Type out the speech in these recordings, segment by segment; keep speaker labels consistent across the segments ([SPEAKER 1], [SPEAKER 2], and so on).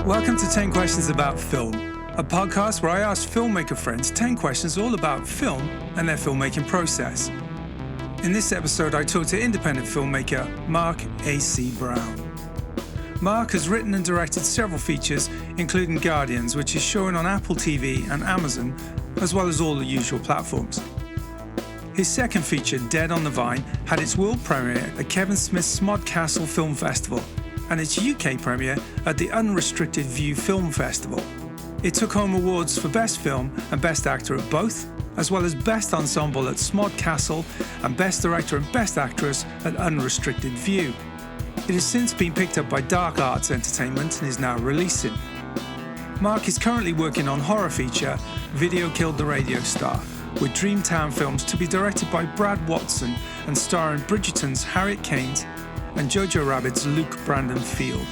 [SPEAKER 1] Welcome to 10 Questions About Film, a podcast where I ask filmmaker friends 10 questions all about film and their filmmaking process. In this episode, I talk to independent filmmaker Mark A.C. Brown. Mark has written and directed several features, including Guardians, which is shown on Apple TV and Amazon, as well as all the usual platforms. His second feature, Dead on the Vine, had its world premiere at Kevin Smith's Smodcastle Film Festival and its UK premiere at the Unrestricted View Film Festival. It took home awards for Best Film and Best Actor at both, as well as Best Ensemble at Smodcastle and Best Director and Best Actress at Unrestricted View. It has since been picked up by Dark Arts Entertainment and is now releasing. Mark is currently working on horror feature Video Killed the Radio Star, with Dreamtown Films to be directed by Brad Watson and starring Bridgerton's Harriet Keynes and Jojo Rabbit's Luke Brandon Field.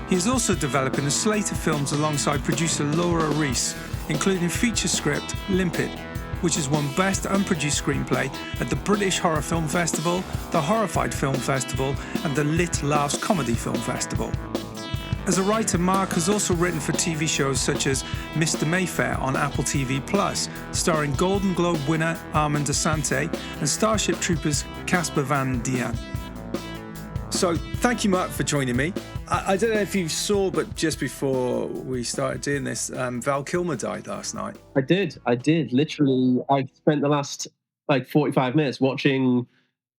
[SPEAKER 1] He is also developing a slate of films alongside producer Laura Reese, including feature script Limpid, which has won Best Unproduced Screenplay at the British Horror Film Festival, the Horrified Film Festival, and the Lit Laughs Comedy Film Festival. As a writer, Mark has also written for TV shows such as Mr. Mayfair on Apple TV+, starring Golden Globe winner Armand Asante and Starship Troopers Casper Van Dien. So, thank you, Mark, for joining me. I don't know if you saw, but just before we started doing this, Val Kilmer died last night.
[SPEAKER 2] I did. Literally, I spent the last 45 minutes watching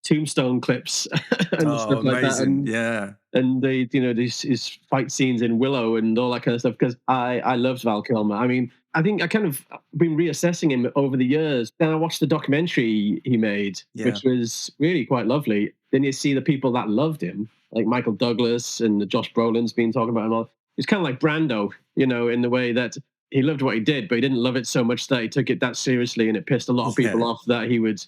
[SPEAKER 2] Tombstone clips and stuff like that. And,
[SPEAKER 1] yeah.
[SPEAKER 2] And his fight scenes in Willow and all that kind of stuff, because I loved Val Kilmer. I mean, I think I kind of been reassessing him over the years. Then I watched the documentary he made, which was really quite lovely. Then you see the people that loved him, like Michael Douglas and Josh Brolin's been talking about him all. It's kind of like Brando, in the way that he loved what he did, but he didn't love it so much that he took it that seriously, and it pissed a lot of people off that he would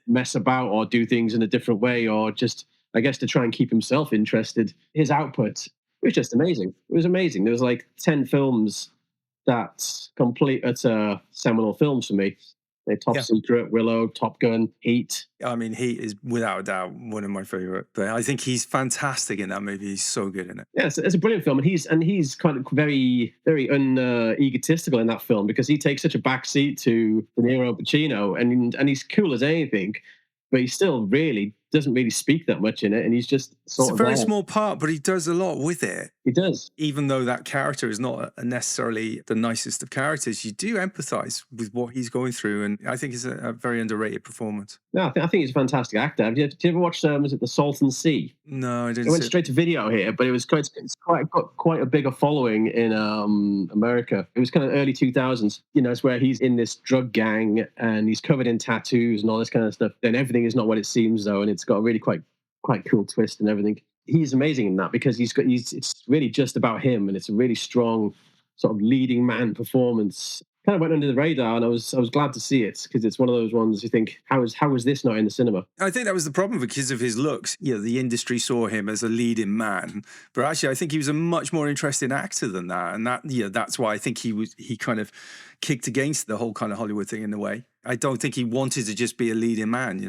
[SPEAKER 2] mess about or do things in a different way, or just, I guess, to try and keep himself interested. His output was just amazing. It was amazing. There was 10 films that complete utter seminal films for me. Top Secret, Willow, Top Gun, Heat.
[SPEAKER 1] I mean, Heat is without a doubt one of my favorite. But I think he's fantastic in that movie. He's so good in it.
[SPEAKER 2] Yeah, it's a brilliant film, and he's kind of very, very egotistical in that film, because he takes such a backseat to De Niro, Pacino, and he's cool as anything, but he still really doesn't really speak that much in it, and he's just sort of
[SPEAKER 1] It's a very small part, but he does a lot with it.
[SPEAKER 2] He does.
[SPEAKER 1] Even though that character is not necessarily the nicest of characters, you do empathise with what he's going through, and I think it's a very underrated performance.
[SPEAKER 2] No, I think he's a fantastic actor. Did you ever watch, was it The Salton Sea?
[SPEAKER 1] No, I didn't.
[SPEAKER 2] It went straight to video here, but it's got quite a bigger following in America. It was kind of early 2000s. It's where he's in this drug gang and he's covered in tattoos and all this kind of stuff. Then everything is not what it seems, though, and it's got a really quite cool twist and everything. He's amazing in that, because it's really just about him, and it's a really strong sort of leading man performance. Kind of went under the radar, and I was glad to see it, because it's one of those ones you think, how is this not in the cinema?
[SPEAKER 1] I think that was the problem because of his looks. The industry saw him as a leading man, but actually I think he was a much more interesting actor than that, and that's why I think he kind of kicked against the whole kind of Hollywood thing in a way. I don't think he wanted to just be a leading man,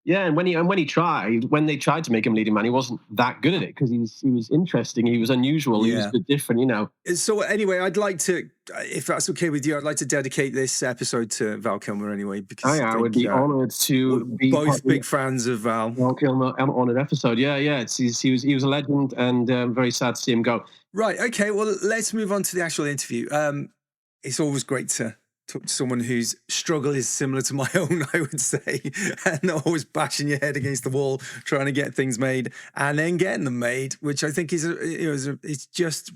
[SPEAKER 2] Yeah, and when they tried to make him leading man, he wasn't that good at it, because he was interesting, he was unusual, he was a bit different,
[SPEAKER 1] So anyway, I'd like to, if that's okay with you, I'd like to dedicate this episode to Val Kilmer anyway, because
[SPEAKER 2] I would be honoured to be
[SPEAKER 1] both big fans of Val
[SPEAKER 2] Kilmer on an episode. Yeah. He was a legend, and very sad to see him go.
[SPEAKER 1] Right. Okay. Well, let's move on to the actual interview. It's always great to talk to someone whose struggle is similar to my own, I would say, and always bashing your head against the wall, trying to get things made and then getting them made, which I think it's just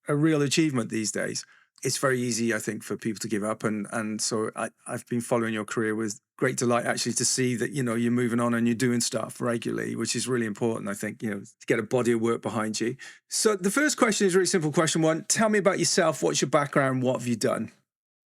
[SPEAKER 1] a real achievement these days. It's very easy, I think, for people to give up, and so I've been following your career with great delight, actually, to see that you're moving on and you're doing stuff regularly, which is really important, I think, to get a body of work behind you. So the first question is a really simple question. One, tell me about yourself. What's your background? What have you done?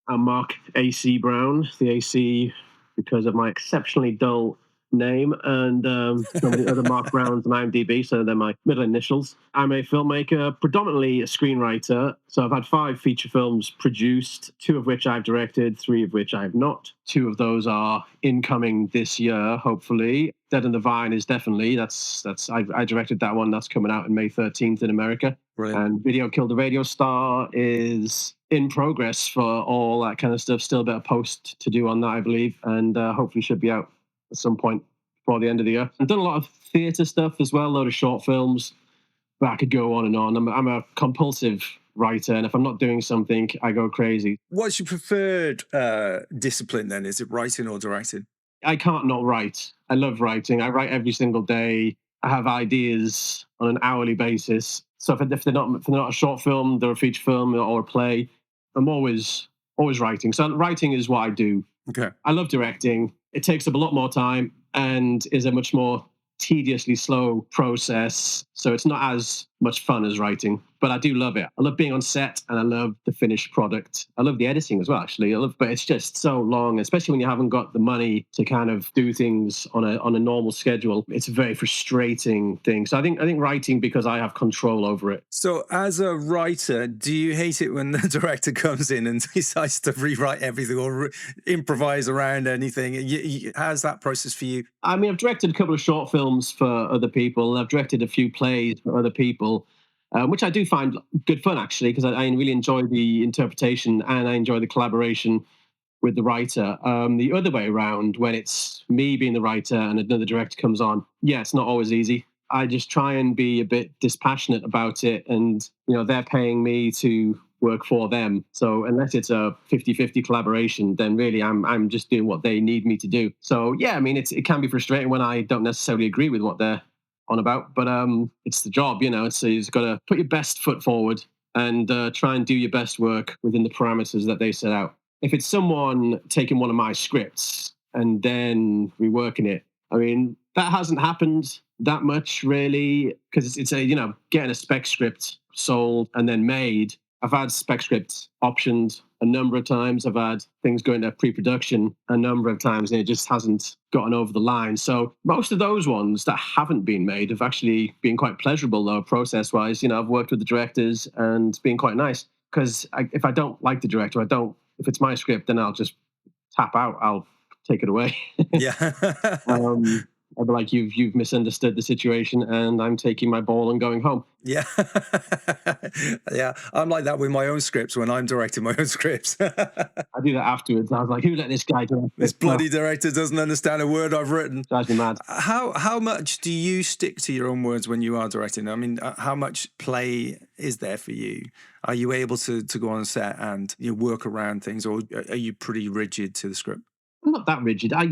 [SPEAKER 2] I'm Mark A.C. Brown, the AC because of my exceptionally dull name, and some of the other Mark Browns on IMDb, so they're my middle initials. I'm a filmmaker, predominantly a screenwriter, so I've had 5 feature films produced, 2 of which I've directed, 3 of which I have not. 2 of those are incoming this year, hopefully. Dead on the Vine is definitely, I directed that one, that's coming out on May 13th in America.
[SPEAKER 1] Brilliant.
[SPEAKER 2] And Video Killed the Radio Star is in progress for all that kind of stuff. Still a bit of post to do on that, I believe, and hopefully should be out at some point before the end of the year. I've done a lot of theatre stuff as well, a load of short films, but I could go on and on. I'm a compulsive writer, and if I'm not doing something, I go crazy.
[SPEAKER 1] What's your preferred discipline then? Is it writing or directing?
[SPEAKER 2] I can't not write. I love writing. I write every single day. I have ideas on an hourly basis. So if they're not a short film, they're a feature film or a play, I'm always writing. So writing is what I do.
[SPEAKER 1] Okay.
[SPEAKER 2] I love directing. It takes up a lot more time and is a much more tediously slow process. So it's not as much fun as writing, but I do love it. I love being on set and I love the finished product. I love the editing as well, actually. But it's just so long, especially when you haven't got the money to kind of do things on a normal schedule. It's a very frustrating thing. So I think writing, because I have control over it.
[SPEAKER 1] So as a writer, do you hate it when the director comes in and decides to rewrite everything or improvise around anything? How's that process for you?
[SPEAKER 2] I mean, I've directed a couple of short films for other people. I've directed a few plays for other people, which I do find good fun, actually, because I really enjoy the interpretation and I enjoy the collaboration with the writer. The other way around, when it's me being the writer and another director comes on, yeah, it's not always easy. I just try and be a bit dispassionate about it. And, they're paying me to work for them. So unless it's a 50-50 collaboration, then really I'm just doing what they need me to do. So yeah, I mean, it can be frustrating when I don't necessarily agree with what they're on about, but it's the job, so you've got to put your best foot forward and try and do your best work within the parameters that they set out. If it's someone taking one of my scripts and then reworking it, I mean, that hasn't happened that much really, because it's getting a spec script sold and then made. I've had spec scripts optioned a number of times. I've had things going to pre-production a number of times and it just hasn't gotten over the line. So most of those ones that haven't been made have actually been quite pleasurable, though, process-wise. I've worked with the directors and it's been quite nice, because if I don't like the director, if it's my script, then I'll just tap out. I'll take it away.
[SPEAKER 1] Yeah.
[SPEAKER 2] I'll be like, you've misunderstood the situation and I'm taking my ball and going home.
[SPEAKER 1] Yeah. Yeah. I'm like that with my own scripts when I'm directing my own scripts.
[SPEAKER 2] I do that afterwards. I was like, who let this guy do
[SPEAKER 1] this bloody director doesn't understand a word I've written.
[SPEAKER 2] Drives me mad.
[SPEAKER 1] How much do you stick to your own words when you are directing? I mean, how much play is there for you? Are you able to go on set and work around things, or are you pretty rigid to the script?
[SPEAKER 2] I'm not that rigid. I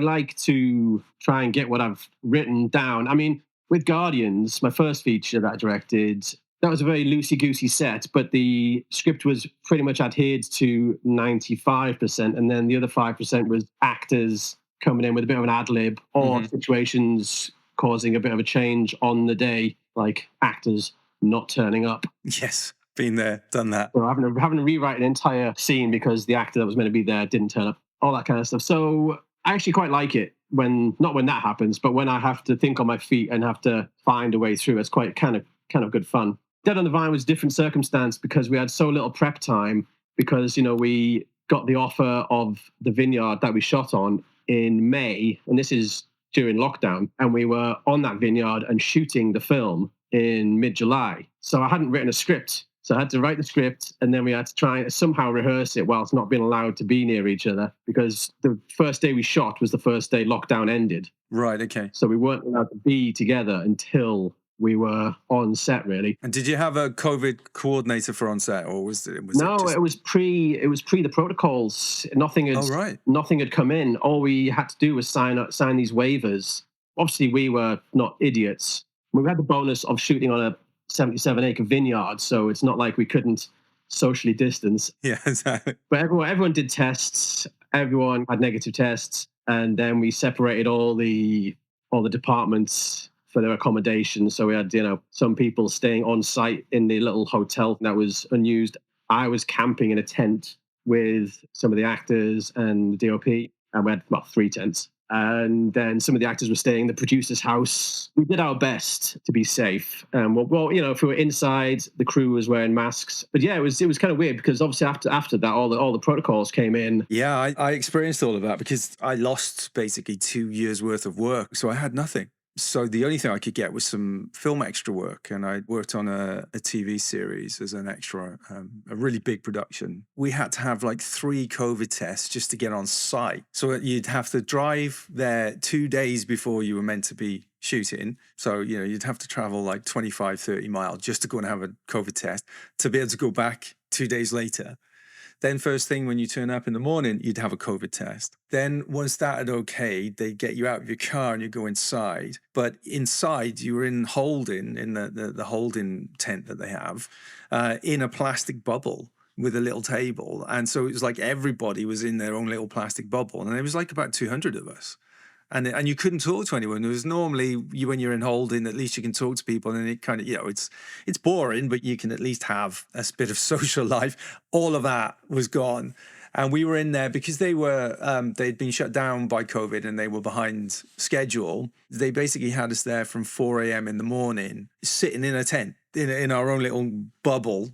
[SPEAKER 2] like to try and get what I've written down. I mean, with Guardians, my first feature that I directed, that was a very loosey-goosey set, but the script was pretty much adhered to 95%, and then the other 5% was actors coming in with a bit of an ad-lib or situations causing a bit of a change on the day, like actors not turning up.
[SPEAKER 1] Yes, been there, done that.
[SPEAKER 2] Or having to rewrite an entire scene because the actor that was meant to be there didn't turn up. All that kind of stuff. So I actually quite like it not when that happens, but when I have to think on my feet and have to find a way through. It's quite kind of good fun. Dead on the Vine was a different circumstance because we had so little prep time, because we got the offer of the vineyard that we shot on in May, and this is during lockdown, and we were on that vineyard and shooting the film in mid-July. So I hadn't written a script. So I had to write the script, and then we had to try and somehow rehearse it whilst not being allowed to be near each other, because the first day we shot was the first day lockdown ended.
[SPEAKER 1] Right, okay.
[SPEAKER 2] So we weren't allowed to be together until we were on set, really.
[SPEAKER 1] And did you have a COVID coordinator for on set, or was it?
[SPEAKER 2] No, it was pre the protocols. Nothing had come in. All we had to do was sign these waivers. Obviously, we were not idiots. We had the bonus of shooting on a 77-acre vineyard, so it's not like we couldn't socially distance.
[SPEAKER 1] Yeah, exactly.
[SPEAKER 2] But everyone did tests. Everyone had negative tests, and then we separated all the departments for their accommodation. So we had some people staying on site in the little hotel that was unused. I was camping in a tent with some of the actors and the DOP, and we had 3 tents. And then some of the actors were staying in the producer's house. We did our best to be safe. Well, if we were inside, the crew was wearing masks. But yeah, it was kind of weird, because obviously after that, all the protocols came in.
[SPEAKER 1] Yeah, I experienced all of that because I lost basically 2 years worth of work, so I had nothing. So the only thing I could get was some film extra work, and I worked on a TV series as an extra, a really big production. We had to have like 3 COVID tests just to get on site. So you'd have to drive there 2 days before you were meant to be shooting. So, you'd have to travel like 25, 30 miles just to go and have a COVID test to be able to go back 2 days later. Then first thing when you turn up in the morning, you'd have a COVID test. Then once that had okay, they get you out of your car and you go inside. But inside, you were in holding, in the holding tent that they have, in a plastic bubble with a little table. And so it was like everybody was in their own little plastic bubble. And there was like about 200 of us. And you couldn't talk to anyone. It was normally when you're in holding, at least you can talk to people, and it kind of, it's boring, but you can at least have a bit of social life. All of that was gone. And we were in there because they'd been shut down by COVID and they were behind schedule. They basically had us there from 4 a.m. in the morning, sitting in a tent in our own little bubble.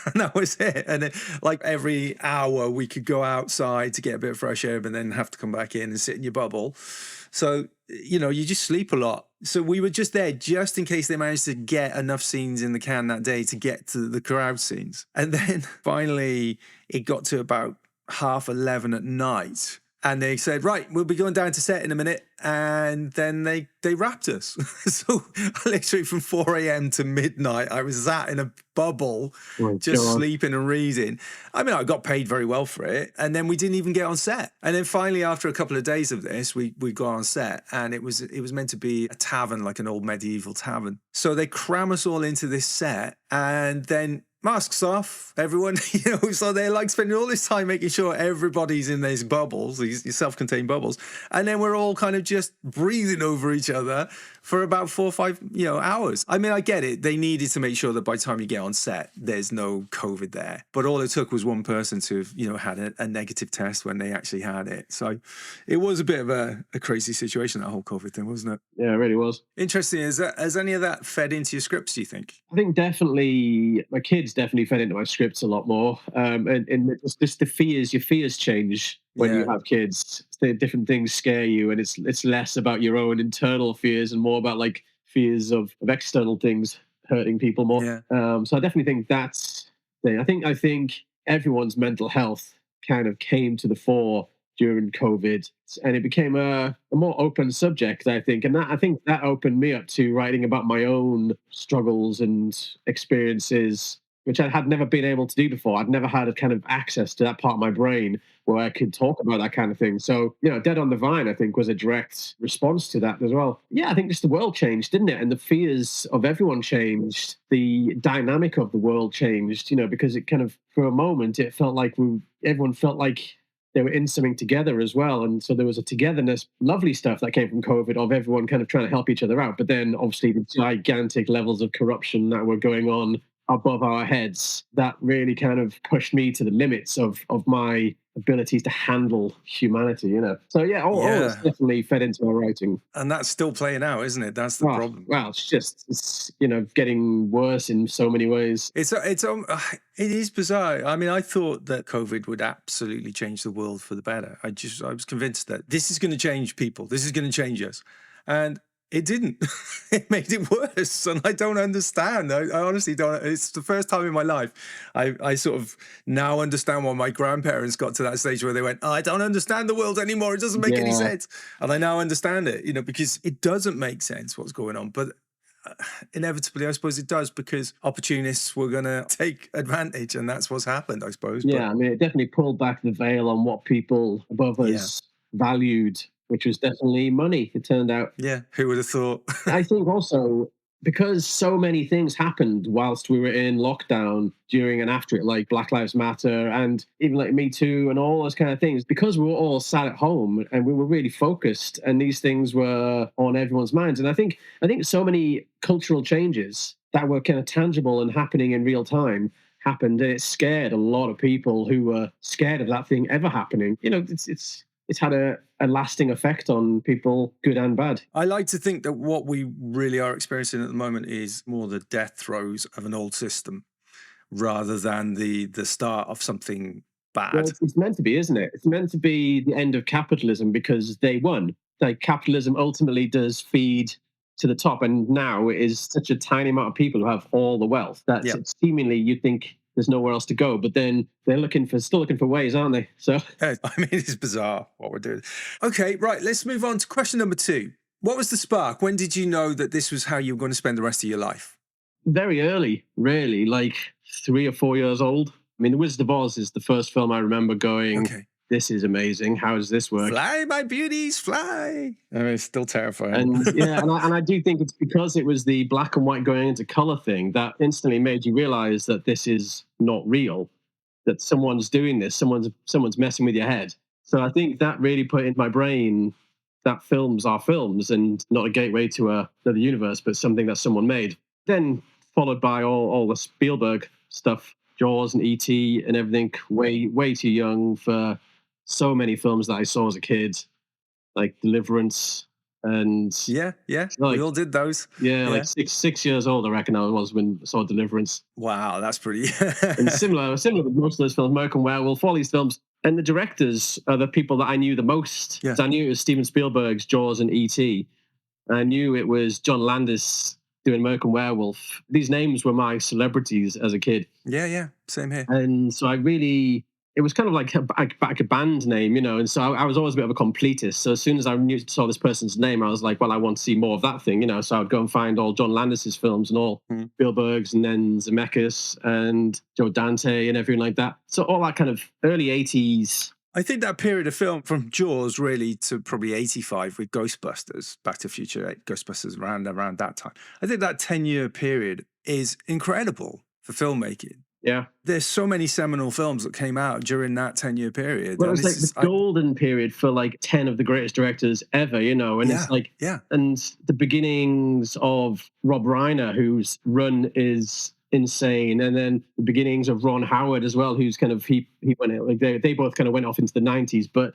[SPEAKER 1] And that was it. And then, like every hour we could go outside to get a bit of fresh air, but then have to come back in and sit in your bubble. So, you just sleep a lot. So we were just there just in case they managed to get enough scenes in the can that day to get to the crowd scenes. And then finally it got to about 11:30 at night. And they said, right, we'll be going down to set in a minute. And then they wrapped us. So literally from 4 a.m. to midnight, I was sat in a bubble, just sleeping and reading. I mean, I got paid very well for it. And then we didn't even get on set. And then finally, after a couple of days of this, we got on set. And it was meant to be a tavern, like an old medieval tavern. So they cram us all into this set. And then masks off, everyone, so they're like spending all this time making sure everybody's in these bubbles, these self-contained bubbles. And then we're all kind of just breathing over each other for about 4 or 5, hours. I mean, I get it. They needed to make sure that by the time you get on set, there's no COVID there. But all it took was one person to have, had a negative test when they actually had it. So it was a bit of a crazy situation, that whole COVID thing, wasn't it?
[SPEAKER 2] Yeah, it really was.
[SPEAKER 1] Interesting. Has any of that fed into your scripts, do you think?
[SPEAKER 2] I think definitely my kids definitely fed into my scripts a lot more. And it's just your fears change when you have kids. The different things scare you, and it's less about your own internal fears and more about like fears of external things hurting people more.
[SPEAKER 1] Yeah.
[SPEAKER 2] So I definitely think that's the thing. I think everyone's mental health kind of came to the fore during COVID, and it became a more open subject, I think. And I think that opened me up to writing about my own struggles and experiences, which I had never been able to do before. I'd never had a kind of access to that part of my brain where I could talk about that kind of thing. So, Dead on the Vine, I think, was a direct response to that as well. Yeah, I think just the world changed, didn't it? And the fears of everyone changed. The dynamic of the world changed, because it kind of, for a moment, it felt like everyone felt like they were in something together as well. And so there was a togetherness, lovely stuff that came from COVID of everyone kind of trying to help each other out. But then obviously the gigantic levels of corruption that were going on above our heads, that really kind of pushed me to the limits of my abilities to handle humanity, So yeah, all it's definitely fed into my writing.
[SPEAKER 1] And that's still playing out, isn't it? That's the problem.
[SPEAKER 2] Well, it's getting worse in so many ways.
[SPEAKER 1] It is bizarre. I mean, I thought that COVID would absolutely change the world for the better. I was convinced that this is going to change people. This is going to change us. And it didn't. It made it worse. And I don't understand. I honestly don't. It's the first time in my life I sort of now understand why my grandparents got to that stage where they went, I don't understand the world anymore. It doesn't make any sense. And I now understand it, because it doesn't make sense what's going on. But inevitably, I suppose it does, because opportunists were going to take advantage, and that's what's happened, I suppose.
[SPEAKER 2] Yeah, I mean, it definitely pulled back the veil on what people above us valued, which was definitely money, it turned out.
[SPEAKER 1] Yeah, who would have thought?
[SPEAKER 2] I think also because so many things happened whilst we were in lockdown, during and after it, like Black Lives Matter and even like Me Too and all those kind of things, because we were all sat at home and we were really focused and these things were on everyone's minds. And I think so many cultural changes that were kind of tangible and happening in real time happened, and it scared a lot of people who were scared of that thing ever happening. It's had a lasting effect on people, good and bad.
[SPEAKER 1] I like to think that what we really are experiencing at the moment is more the death throes of an old system rather than the start of something bad.
[SPEAKER 2] Well, it's meant to be, isn't it? It's meant to be the end of capitalism because they won. Like, capitalism ultimately does feed to the top, and now it is such a tiny amount of people who have all the wealth that seemingly you think there's nowhere else to go, but then they're still looking for ways, aren't they? So
[SPEAKER 1] I mean, it's bizarre what we're doing. Okay, right, let's move on to question number 2. What was the spark? When did you know that this was how you were going to spend the rest of your life?
[SPEAKER 2] Very early, really, like 3 or 4 years old. I mean, The Wizard of Oz is the first film I remember going, this is amazing. How does this work?
[SPEAKER 1] Fly, my beauties, fly. I mean, it's still terrifying.
[SPEAKER 2] And yeah, and I do think it's because it was the black and white going into color thing that instantly made you realize that this is not real, that someone's doing this, someone's messing with your head. So I think that really put in my brain that films are films and not a gateway to another universe, but something that someone made. Then followed by all the Spielberg stuff, Jaws and E.T. and everything, way too young for so many films that I saw as a kid, like Deliverance and
[SPEAKER 1] we all did those.
[SPEAKER 2] Like six years old, I reckon I was when I saw Deliverance.
[SPEAKER 1] Wow, that's pretty.
[SPEAKER 2] And similar with most of those films, American Werewolf, all these films, and the directors are the people that I knew the most. Yeah. I knew it was Steven Spielberg's Jaws and E.T. I knew it was John Landis doing American Werewolf. These names were my celebrities as a kid.
[SPEAKER 1] Yeah, same here.
[SPEAKER 2] And so it was kind of like a band name, and so I was always a bit of a completist. So as soon as I saw this person's name, I was like, well, I want to see more of that thing, So I would go and find all John Landis's films and all Spielberg's, and then Zemeckis and Joe Dante and everything like that. So all that kind of early 80s.
[SPEAKER 1] I think that period of film from Jaws really to probably 85 with Ghostbusters, Back to the Future, Ghostbusters around that time. I think that 10-year period is incredible for filmmaking.
[SPEAKER 2] Yeah.
[SPEAKER 1] There's so many seminal films that came out during that 10-year period.
[SPEAKER 2] Well, it was like the golden period for like 10 of the greatest directors ever, and it's like, and the beginnings of Rob Reiner, whose run is insane, and then the beginnings of Ron Howard as well, who's kind of he went like they both kind of went off into the 90s, but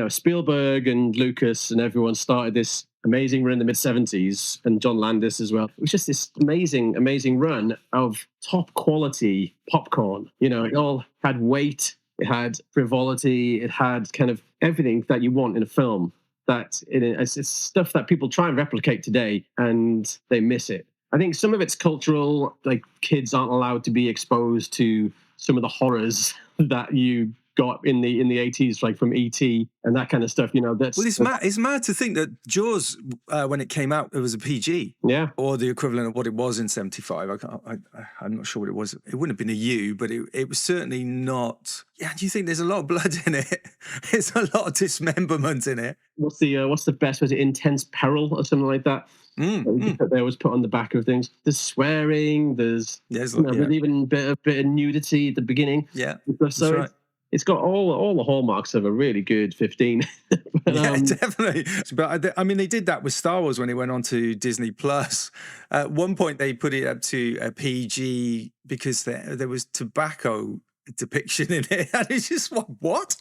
[SPEAKER 2] Spielberg and Lucas and everyone started this amazing run in the mid-70s, and John Landis as well. It was just this amazing run of top quality popcorn. It all had weight, it had frivolity, it had kind of everything that you want in a film. It's stuff that people try and replicate today, and they miss it. I think some of it's cultural, like kids aren't allowed to be exposed to some of the horrors that you got in the 80s, like from E.T. and that kind of stuff, that's...
[SPEAKER 1] Well, it's mad to think that Jaws, when it came out, it was a PG.
[SPEAKER 2] Yeah.
[SPEAKER 1] Or the equivalent of what it was in 75. I'm not sure what it was. It wouldn't have been a U, but it was certainly not... Yeah, do you think there's a lot of blood in it? There's a lot of dismemberment in it.
[SPEAKER 2] What's the best? Was it Intense Peril or something like that? They always put on the back of things. There's swearing, there's even a bit of nudity at the beginning.
[SPEAKER 1] Yeah,
[SPEAKER 2] so right. It's got all the hallmarks of a really good 15.
[SPEAKER 1] Definitely. But I mean, they did that with Star Wars when it went on to Disney Plus. At one point, they put it up to a PG because there was tobacco depiction in it, and it's just what?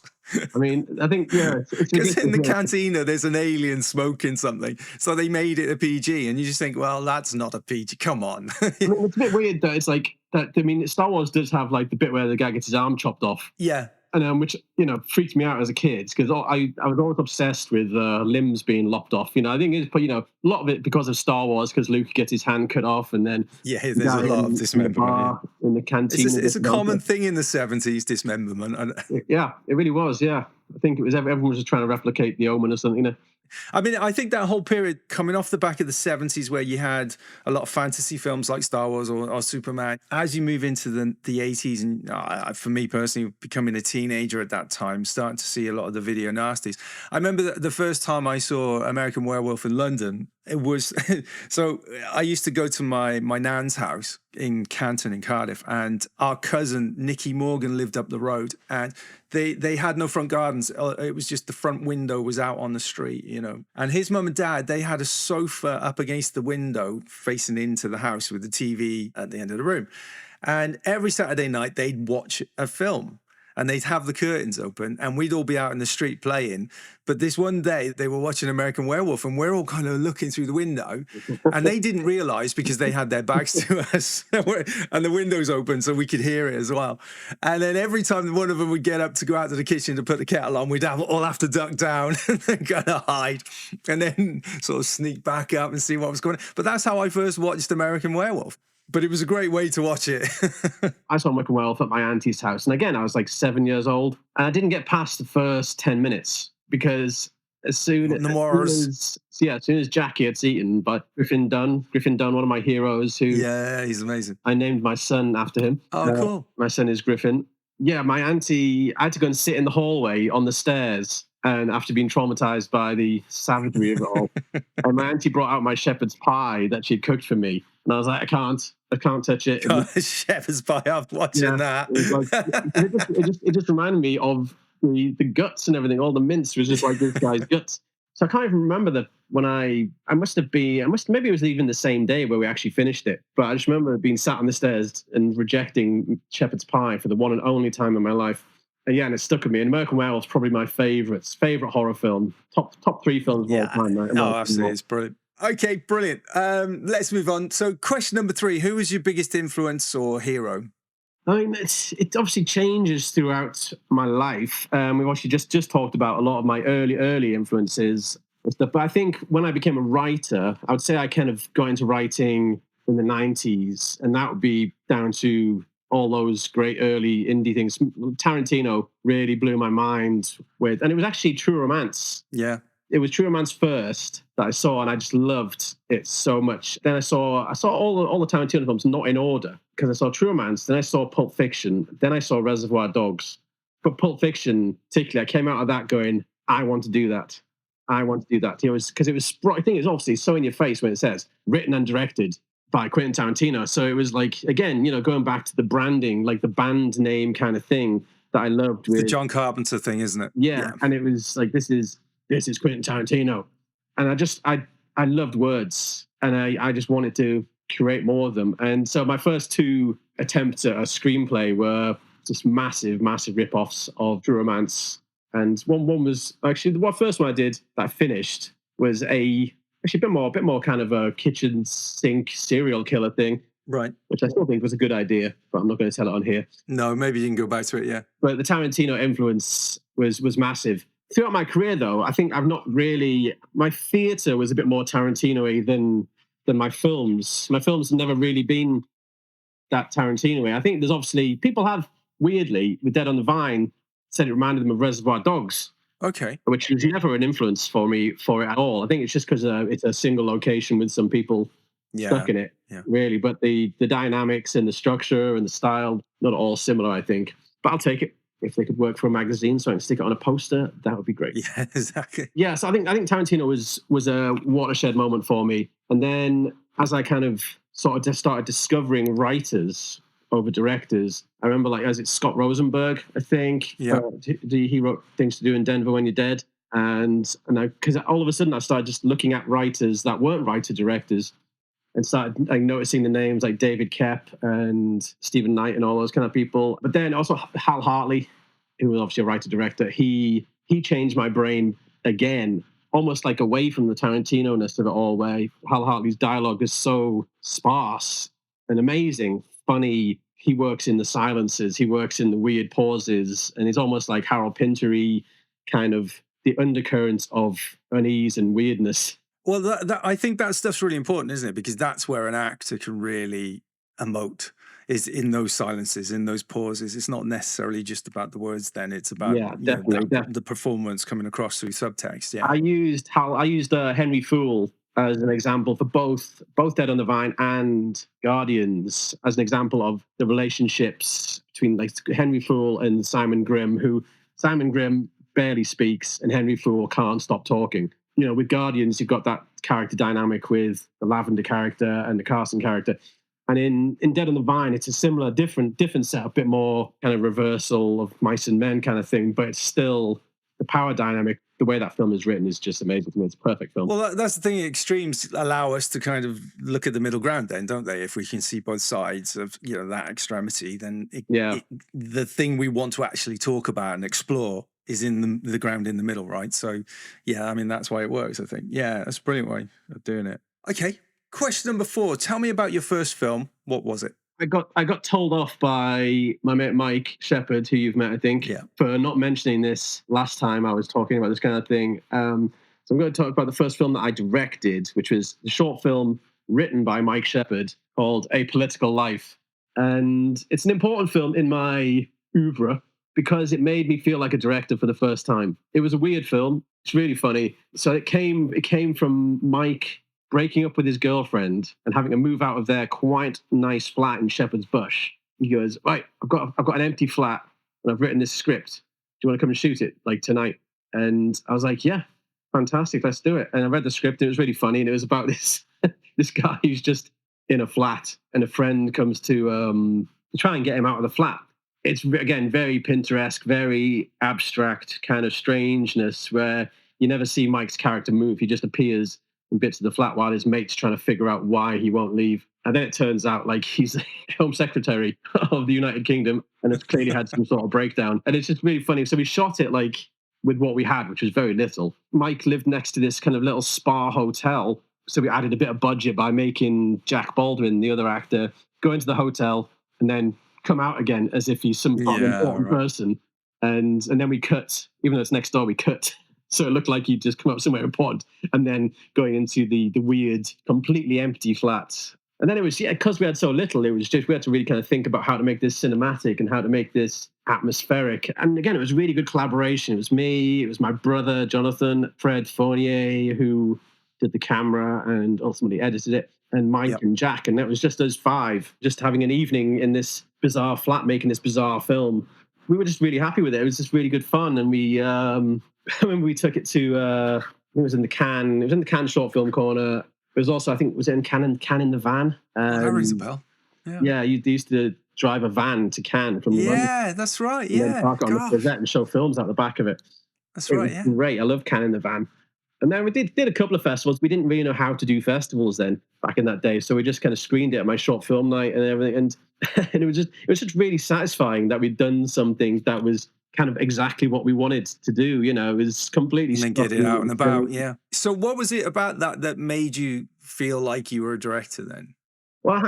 [SPEAKER 2] I mean, I think
[SPEAKER 1] because in the cantina there's an alien smoking something, so they made it a PG, and you just think, well, that's not a PG. Come on.
[SPEAKER 2] I mean, it's a bit weird that it's like that. I mean, Star Wars does have like the bit where the guy gets his arm chopped off.
[SPEAKER 1] Yeah.
[SPEAKER 2] And which freaked me out as a kid because I was always obsessed with limbs being lopped off. I think it's a lot of it because of Star Wars, because Luke gets his hand cut off, and then
[SPEAKER 1] there's a lot of dismemberment
[SPEAKER 2] in the canteen.
[SPEAKER 1] It's a common thing in the 70s, dismemberment.
[SPEAKER 2] Yeah, it really was. Yeah, I think it was everyone was just trying to replicate The Omen or something.
[SPEAKER 1] I mean, I think that whole period coming off the back of the 70s where you had a lot of fantasy films like Star Wars or Superman, as you move into the 80s, and for me personally, becoming a teenager at that time, starting to see a lot of the video nasties. I remember the first time I saw American Werewolf in London, it was, so I used to go to my nan's house in Canton in Cardiff, and our cousin Nicky Morgan lived up the road, and they had no front gardens. It was just the front window was out on the street, and his mum and dad, they had a sofa up against the window facing into the house with the TV at the end of the room, and every Saturday night they'd watch a film. and they'd have the curtains open and we'd all be out in the street playing. But this one day they were watching American Werewolf and we're all kind of looking through the window and they didn't realize because they had their backs to us and the windows open so we could hear it as well. And then every time one of them would get up to go out to the kitchen to put the kettle on, we'd all have to duck down and then kind of hide and then sort of sneak back up and see what was going on. But that's how I first watched American Werewolf. But it was a great way to watch it.
[SPEAKER 2] I saw American Werewolf at my auntie's house. And again, I was like 7 years old. And I didn't get past the first 10 minutes because as soon as Jackie had eaten, but Griffin Dunn, one of my heroes who...
[SPEAKER 1] Yeah, he's amazing.
[SPEAKER 2] I named my son after him.
[SPEAKER 1] Oh, cool.
[SPEAKER 2] My son is Griffin. Yeah, my auntie, I had to go and sit in the hallway on the stairs. And after being traumatized by the savagery of it all, and my auntie brought out my shepherd's pie that she'd cooked for me. And I was like, I can't touch it.
[SPEAKER 1] Shepherd's pie, I'm watching that.
[SPEAKER 2] It just reminded me of the guts and everything. All the mince was just like this guy's guts. So I can't even remember that when maybe it was even the same day where we actually finished it. But I just remember being sat on the stairs and rejecting shepherd's pie for the one and only time in my life. And yeah, and it stuck with me. And American Werewolf's probably my favorite horror film. Top 3 films of all time. Right?
[SPEAKER 1] Oh, absolutely. It's brilliant. Okay, brilliant. Let's move on. So question number 3, who was your biggest influence or hero?
[SPEAKER 2] I mean, it obviously changes throughout my life. We've actually just talked about a lot of my early influences and stuff. But I think when I became a writer, I would say I kind of got into writing in the 90s. And that would be down to all those great early indie things. Tarantino really blew my mind with, and it was actually True Romance.
[SPEAKER 1] Yeah.
[SPEAKER 2] It was True Romance first that I saw, and I just loved it so much. Then I saw all the Tarantino films, not in order, because I saw True Romance, then I saw Pulp Fiction, then I saw Reservoir Dogs. But Pulp Fiction, particularly, I came out of that going, I want to do that. I want to do that. It was because it was. I think it's obviously so in your face when it says written and directed by Quentin Tarantino. So it was like, again, going back to the branding, like the band name kind of thing that I loved.
[SPEAKER 1] The John Carpenter thing, isn't it?
[SPEAKER 2] Yeah. And it was like, this is Quentin Tarantino. And I loved words, and I just wanted to create more of them. And so my first 2 attempts at a screenplay were just massive rip-offs of True Romance. And one was actually, the first one I did that I finished was actually a bit more kind of a kitchen sink serial killer thing.
[SPEAKER 1] Right.
[SPEAKER 2] Which I still think was a good idea, but I'm not going to tell it on here.
[SPEAKER 1] No, maybe you can go back to it, yeah.
[SPEAKER 2] But the Tarantino influence was massive. Throughout my career, though, I think my theatre was a bit more Tarantino-y than my films. My films have never really been that Tarantino-y. I think there's obviously, people have, weirdly, with Dead on the Vine, said it reminded them of Reservoir Dogs.
[SPEAKER 1] Okay.
[SPEAKER 2] Which was never an influence for it at all. I think it's just because it's a single location with some people stuck in it, really. But the dynamics and the structure and the style, not all similar, I think. But I'll take it. If they could work for a magazine so I can stick it on a poster, that would be great.
[SPEAKER 1] Yeah, exactly.
[SPEAKER 2] Yeah, so I think Tarantino was a watershed moment for me. And then as I kind of sort of just started discovering writers over directors, I remember it's Scott Rosenberg, I think.
[SPEAKER 1] Yeah.
[SPEAKER 2] He wrote Things to Do in Denver When You're Dead. And because all of a sudden I started just looking at writers that weren't writer-directors and started noticing the names like David Koepp and Stephen Knight and all those kind of people. But then also Hal Hartley, who was obviously a writer-director, he changed my brain again, almost like away from the Tarantino-ness of it all, where Hal Hartley's dialogue is so sparse and amazing, funny. He works in the silences, he works in the weird pauses, and he's almost like Harold Pinter-y, kind of the undercurrents of unease and weirdness.
[SPEAKER 1] Well, I think that stuff's really important, isn't it? Because that's where an actor can really emote, is in those silences, in those pauses. It's not necessarily just about the words then. It's about the performance coming across through subtext. Yeah. I used
[SPEAKER 2] Henry Fool as an example for both Dead on the Vine and Guardians, as an example of the relationships between Henry Fool and Simon Grimm, who Simon Grimm barely speaks and Henry Fool can't stop talking. With Guardians, you've got that character dynamic with the Lavender character and the Carson character. And in Dead on the Vine, it's a similar, different set, a bit more kind of reversal of mice and men kind of thing, but it's still the power dynamic the way that film is written is just amazing to me. It's a perfect film.
[SPEAKER 1] Well, that's the thing. Extremes allow us to kind of look at the middle ground, then, don't they? If we can see both sides of that extremity, then the thing we want to actually talk about and explore is in the ground in the middle, right? So, yeah, I mean, that's why it works, I think. Yeah, that's a brilliant way of doing it. Okay, question number 4. Tell me about your first film. What was it?
[SPEAKER 2] I got told off by my mate Mike Shepherd, who you've met, I think, for not mentioning this last time I was talking about this kind of thing. So I'm going to talk about the first film that I directed, which was a short film written by Mike Shepherd called A Political Life. And it's an important film in my oeuvre because it made me feel like a director for the first time. It was a weird film. It's really funny. So it came from Mike breaking up with his girlfriend and having to move out of their quite nice flat in Shepherd's Bush. He goes, right, I've got an empty flat and I've written this script. Do you want to come and shoot it like tonight? And I was like, yeah, fantastic, let's do it. And I read the script and it was really funny. And it was about this this guy who's just in a flat and a friend comes to try and get him out of the flat. It's, again, very Pinteresque, very abstract kind of strangeness where you never see Mike's character move. He just appears in bits of the flat while his mate's trying to figure out why he won't leave. And then it turns out like he's Home Secretary of the United Kingdom and has clearly had some sort of breakdown. And it's just really funny. So we shot it like with what we had, which was very little. Mike lived next to this kind of little spa hotel. So we added a bit of budget by making Jack Baldwin, the other actor, go into the hotel and then come out again as if he's some important person. And then we cut, even though it's next door, we cut. So it looked like he'd just come up somewhere important and then going into the weird, completely empty flat. And then it was, because we had so little, it was just, we had to really kind of think about how to make this cinematic and how to make this atmospheric. And again, it was really good collaboration. It was me, it was my brother, Jonathan, Fred Fournier, who did the camera and ultimately edited it, and Mike and Jack. And that was just us 5, just having an evening in this bizarre flat, making this bizarre film. We were just really happy with it. It was just really good fun. And we, I remember we took it to, it was in the Cannes short film corner. It was also, I think, was it in Cannes in the van?
[SPEAKER 1] That rings a bell.
[SPEAKER 2] Yeah, you used to drive a van to Cannes from London.
[SPEAKER 1] Yeah, that's right.
[SPEAKER 2] And then park it on the Gazette and show films out the back of it.
[SPEAKER 1] That's right,
[SPEAKER 2] yeah. Great. I love Cannes in the van. And then we did a couple of festivals. We didn't really know how to do festivals then back in that day. So we just kind of screened it at my short film night and everything. And it was just really satisfying that we'd done something that was kind of exactly what we wanted to do. It was completely...
[SPEAKER 1] And then get it out and about, yeah. So what was it about that made you feel like you were a director then?
[SPEAKER 2] Well, I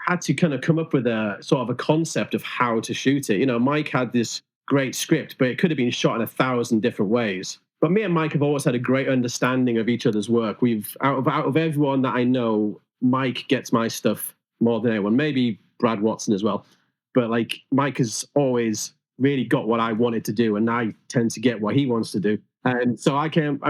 [SPEAKER 2] had to kind of come up with a sort of a concept of how to shoot it. Mike had this great script, but it could have been shot in 1,000 different ways. But me and Mike have always had a great understanding of each other's work. We've out of everyone that I know, Mike gets my stuff more than anyone. Maybe Brad Watson as well. But like Mike has always really got what I wanted to do, and I tend to get what he wants to do. And so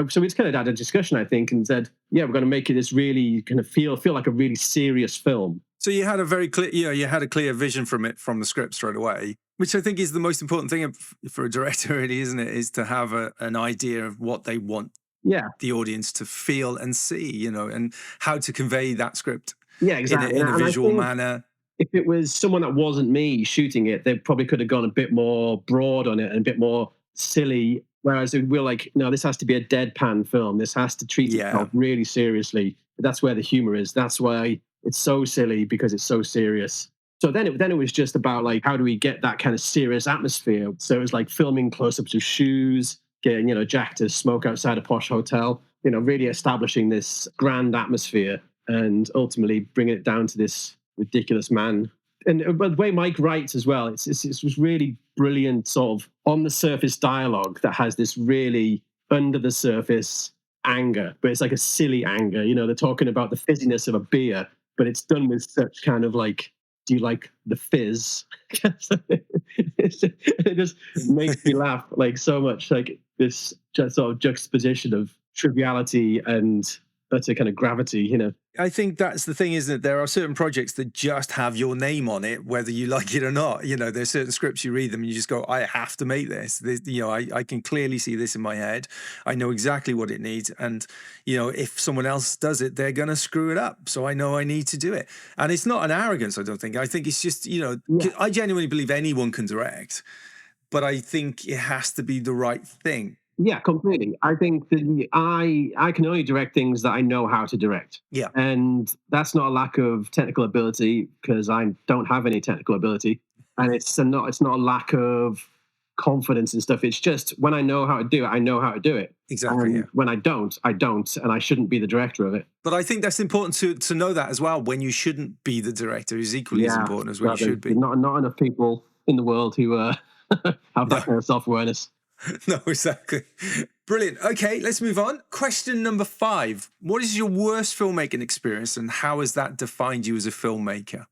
[SPEAKER 2] so we just kind of had a discussion, I think, and said, yeah, we're going to make it this really kind of feel like a really serious film.
[SPEAKER 1] So you had a very clear, you had a clear vision from the script straight away, which I think is the most important thing for a director, really, isn't it? Is to have an idea of what they want the audience to feel and see, and how to convey that script
[SPEAKER 2] exactly.
[SPEAKER 1] in a visual manner.
[SPEAKER 2] If it was someone that wasn't me shooting it, they probably could have gone a bit more broad on it and a bit more silly. Whereas we're like, no, this has to be a deadpan film. This has to treat itself really seriously. That's where the humor is. That's why it's so silly, because it's so serious. So then it was just about like, how do we get that kind of serious atmosphere? So it was like filming close-ups of shoes, getting, Jack to smoke outside a posh hotel, really establishing this grand atmosphere and ultimately bringing it down to this ridiculous man. And the way Mike writes as well, it's really brilliant sort of on the surface dialogue that has this really under the surface anger, but it's like a silly anger. They're talking about the fizziness of a beer, but it's done with such kind of like, do you like the fizz? It just makes me laugh like so much, like this just sort of juxtaposition of triviality and utter kind of gravity,
[SPEAKER 1] I think that's the thing, isn't it? There are certain projects that just have your name on it, whether you like it or not. There's certain scripts, you read them and you just go, I have to make this. I can clearly see this in my head. I know exactly what it needs. And, if someone else does it, they're going to screw it up. So I know I need to do it. And it's not an arrogance, I don't think. I think it's just, I genuinely believe anyone can direct. But I think it has to be the right thing.
[SPEAKER 2] Yeah, completely. I think that I can only direct things that I know how to direct.
[SPEAKER 1] Yeah,
[SPEAKER 2] And that's not a lack of technical ability, because I don't have any technical ability. And it's not a lack of confidence and stuff. It's just when I know how to do it, I know how to do it.
[SPEAKER 1] exactly. Yeah.
[SPEAKER 2] And when I don't, and I shouldn't be the director of it.
[SPEAKER 1] But I think that's important to know that as well. When you shouldn't be the director is equally as
[SPEAKER 2] Yeah.
[SPEAKER 1] important as when you
[SPEAKER 2] But there's
[SPEAKER 1] should be.
[SPEAKER 2] not enough people in the world who have
[SPEAKER 1] No,
[SPEAKER 2] that kind of self-awareness.
[SPEAKER 1] no, exactly. Brilliant. Okay, let's move on. Question number 5. What is your worst filmmaking experience and how has that defined you as a filmmaker?